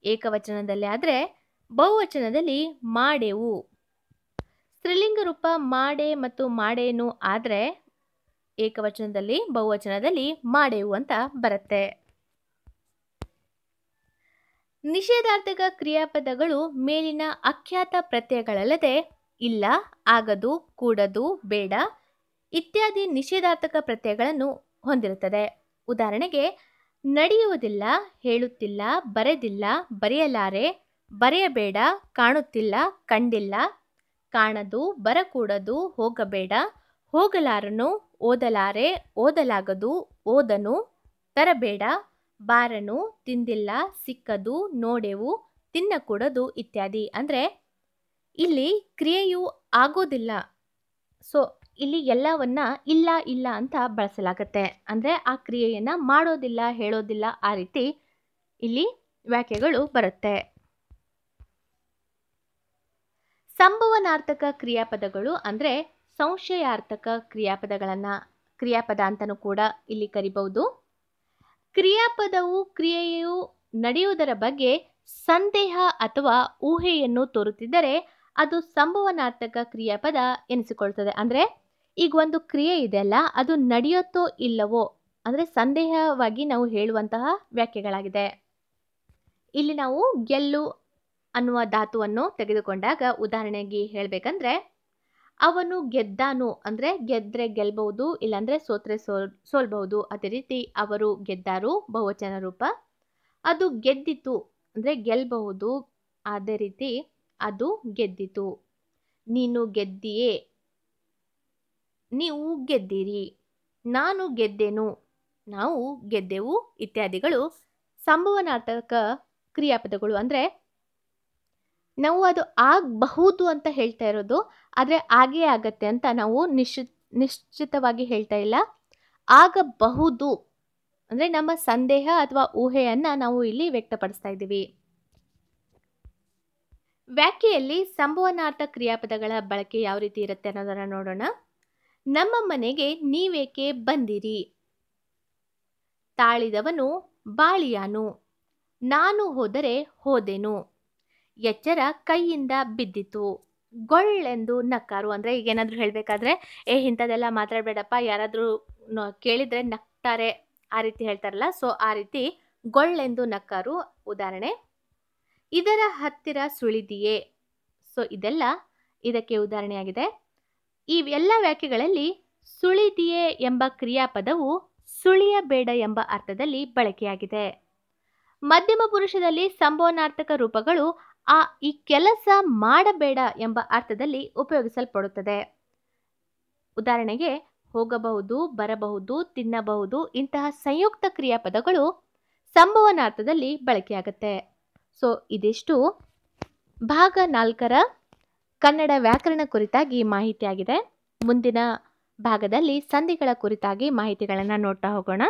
ಏಕವಚನದಲ್ಲಿ ಆದರೆ ಬಹುವಚನದಲ್ಲಿ ಮಾಡೆವು. ಸ್ತ್ರೀಲಿಂಗ ರೂಪ ಮಾಡೆ ಮತ್ತು ಮಾಡೇನು ಆದರೆ ಏಕವಚನದಲ್ಲಿ, ಬಹುವಚನದಲ್ಲಿ ಮಾಡೆವು ಅಂತ ಬರುತ್ತೆ. ನಿಷೇಧಾರ್ಥಕ ಕ್ರಿಯಾಪದಗಳು ಮೇಲಿನ ಅಖ್ಯಾತ ಪ್ರತ್ಯಯಗಳಲ್ಲದೆ ಇಲ್ಲ, ಆಗದು, ಕೂಡದು, ಬೇಡ ಇತ್ಯಾದಿ ನಿಷೇಧಾರ್ಥಕ ಪ್ರತ್ಯಯಗಳನ್ನು ಹೊಂದಿರುತ್ತದೆ. ಉದಾಹರಣೆಗೆ ನಡೆಯುವುದಿಲ್ಲ, ಹೇಳುತ್ತಿಲ್ಲ, ಬರೆದಿಲ್ಲ, ಬರೆಯಲಾರೆ, ಬರೆಯಬೇಡ, ಕಾಣುತ್ತಿಲ್ಲ, ಕಂಡಿಲ್ಲ, ಕಾಣದು, ಬರಕೂಡದು, ಹೋಗಬೇಡ, ಹೋಗಲಾರನು, ಓದಲಾರೆ, ಓದಲಾಗದು, ಓದನು, ತರಬೇಡ, ಬಾರನು, ತಿಂದಿಲ್ಲ, ಸಿಕ್ಕದು, ನೋಡೆವು, ತಿನ್ನಕೂಡದು ಇತ್ಯಾದಿ. ಅಂದರೆ ಇಲ್ಲಿ ಕ್ರಿಯೆಯು ಆಗೋದಿಲ್ಲ. ಸೊ ಇಲ್ಲಿ ಎಲ್ಲವನ್ನ ಇಲ್ಲ ಇಲ್ಲ ಅಂತ ಬಳಸಲಾಗತ್ತೆ. ಅಂದರೆ ಆ ಕ್ರಿಯೆಯನ್ನು ಮಾಡೋದಿಲ್ಲ, ಹೇಳೋದಿಲ್ಲ, ಆ ರೀತಿ ಇಲ್ಲಿ ವಾಕ್ಯಗಳು ಬರುತ್ತೆ. ಸಂಭವನಾರ್ಥಕ ಕ್ರಿಯಾಪದಗಳು ಅಂದರೆ ಸಂಶಯಾರ್ಥಕ ಕ್ರಿಯಾಪದ ಅಂತಲೂ ಕೂಡ ಇಲ್ಲಿ ಕರಿಬಹುದು. ಕ್ರಿಯಾಪದವು ಕ್ರಿಯೆಯು ನಡೆಯುವುದರ ಬಗ್ಗೆ ಸಂದೇಹ ಅಥವಾ ಊಹೆಯನ್ನು ತೋರುತ್ತಿದ್ದರೆ ಅದು ಸಂಭವನಾರ್ಥಕ ಕ್ರಿಯಾಪದ ಎನಿಸಿಕೊಳ್ತದೆ. ಅಂದರೆ ಈಗ ಒಂದು ಕ್ರಿಯೆ ಇದೆಯಲ್ಲ, ಅದು ನಡೆಯುತ್ತೋ ಇಲ್ಲವೋ ಅಂದರೆ ಸಂದೇಹವಾಗಿ ನಾವು ಹೇಳುವಂತಹ ವ್ಯಾಖ್ಯೆಗಳಾಗಿದೆ. ಇಲ್ಲಿ ನಾವು ಗೆಲ್ಲು ಅನ್ನುವ ಧಾತುವನ್ನು ತೆಗೆದುಕೊಂಡಾಗ ಉದಾಹರಣೆಗೆ ಹೇಳಬೇಕಂದ್ರೆ ಅವನು ಗೆದ್ದಾನು ಅಂದರೆ ಗೆದ್ರೆ ಗೆಲ್ಬಹುದು, ಇಲ್ಲಾಂದರೆ ಸೋತ್ರೆ ಸೋಲ್ಬಹುದು. ಅದೇ ರೀತಿ ಅವರು ಗೆದ್ದಾರು ಬಹುವಚನ ರೂಪ. ಅದು ಗೆದ್ದಿತು ಅಂದರೆ ಗೆಲ್ಲಬಹುದು, ಅದೇ ರೀತಿ ಅದು ಗೆದ್ದಿತು. ನೀನು ಗೆದ್ದಿಯೇ, ನೀವು ಗೆದ್ದಿರಿ, ನಾನು ಗೆದ್ದೆನು, ನಾವು ಗೆದ್ದೆವು ಇತ್ಯಾದಿಗಳು ಸಂಭವನಾರ್ಥಕ ಕ್ರಿಯಾಪದಗಳು. ಅಂದರೆ ನಾವು ಅದು ಆಗಬಹುದು ಅಂತ ಹೇಳ್ತಾ ಇರೋದು, ಆದರೆ ಆಗೇ ಆಗತ್ತೆ ಅಂತ ನಾವು ನಿಶ್ಚಿತವಾಗಿ ಹೇಳ್ತಾ ಇಲ್ಲ. ಆಗಬಹುದು ಅಂದರೆ ನಮ್ಮ ಸಂದೇಹ ಅಥವಾ ಊಹೆಯನ್ನು ನಾವು ಇಲ್ಲಿ ವ್ಯಕ್ತಪಡಿಸ್ತಾ ಇದ್ದೀವಿ. ವ್ಯಾಖ್ಯೆಯಲ್ಲಿ ಸಂಭವನಾರ್ಥ ಕ್ರಿಯಾಪದಗಳ ಬಳಕೆ ಯಾವ ರೀತಿ ಇರುತ್ತೆ ಅನ್ನೋದನ್ನು ನೋಡೋಣ. ನಮ್ಮ ಮನೆಗೆ ನೀವೇಕೆ ಬಂದಿರಿ? ತಾಳಿದವನು ಬಾಳಿಯಾನು, ನಾನು ಹೋದರೆ ಹೋದೆನು, ಎಚ್ಚರ ಕೈಯಿಂದ ಬಿದ್ದಿತು, ಗೊಳ್ಳೆಂದು ನಕ್ಕಾರು. ಅಂದರೆ ಈಗ ಏನಾದರೂ ಹೇಳಬೇಕಾದ್ರೆ ಇಂಥದ್ದೆಲ್ಲ ಮಾತಾಡಬೇಡಪ್ಪ, ಯಾರಾದರೂ ಕೇಳಿದರೆ ನಗ್ತಾರೆ, ಆ ರೀತಿ ಹೇಳ್ತಾರಲ್ಲ, ಸೊ ಆ ರೀತಿ ಗೊಳ್ಳೆಂದು ನಕ್ಕಾರು ಉದಾಹರಣೆ. ಇದರ ಹತ್ತಿರ ಸುಳಿದಿಯೇ, ಸೊ ಇದೆಲ್ಲ ಇದಕ್ಕೆ ಉದಾಹರಣೆಯಾಗಿದೆ. ಈ ಎಲ್ಲ ವಾಕ್ಯಗಳಲ್ಲಿ ಸುಳಿದಿಯೇ ಎಂಬ ಕ್ರಿಯಾಪದವು ಸುಳಿಯಬೇಡ ಎಂಬ ಅರ್ಥದಲ್ಲಿ ಬಳಕೆಯಾಗಿದೆ. ಮಧ್ಯಮ ಪುರುಷದಲ್ಲಿ ಸಂಬೋಧನಾರ್ಥಕ ರೂಪಗಳು ಈ ಕೆಲಸ ಮಾಡಬೇಡ ಎಂಬ ಅರ್ಥದಲ್ಲಿ ಉಪಯೋಗಿಸಲ್ಪಡುತ್ತದೆ. ಉದಾಹರಣೆಗೆ ಹೋಗಬಹುದು, ಬರಬಹುದು, ತಿನ್ನಬಹುದು ಇಂತಹ ಸಂಯುಕ್ತ ಕ್ರಿಯಾಪದಗಳು ಸಂಬೋಧನಾರ್ಥದಲ್ಲಿ ಬಳಕೆಯಾಗುತ್ತೆ. ಸೊ ಇದಿಷ್ಟು ಭಾಗ 4ರ ಕನ್ನಡ ವ್ಯಾಕರಣ ಕುರಿತಾಗಿ ಮಾಹಿತಿಯಾಗಿದೆ. ಮುಂದಿನ ಭಾಗದಲ್ಲಿ ಸಂಧಿಗಳ ಕುರಿತಾಗಿ ಮಾಹಿತಿಗಳನ್ನು ನೋಡ್ತಾ ಹೋಗೋಣ.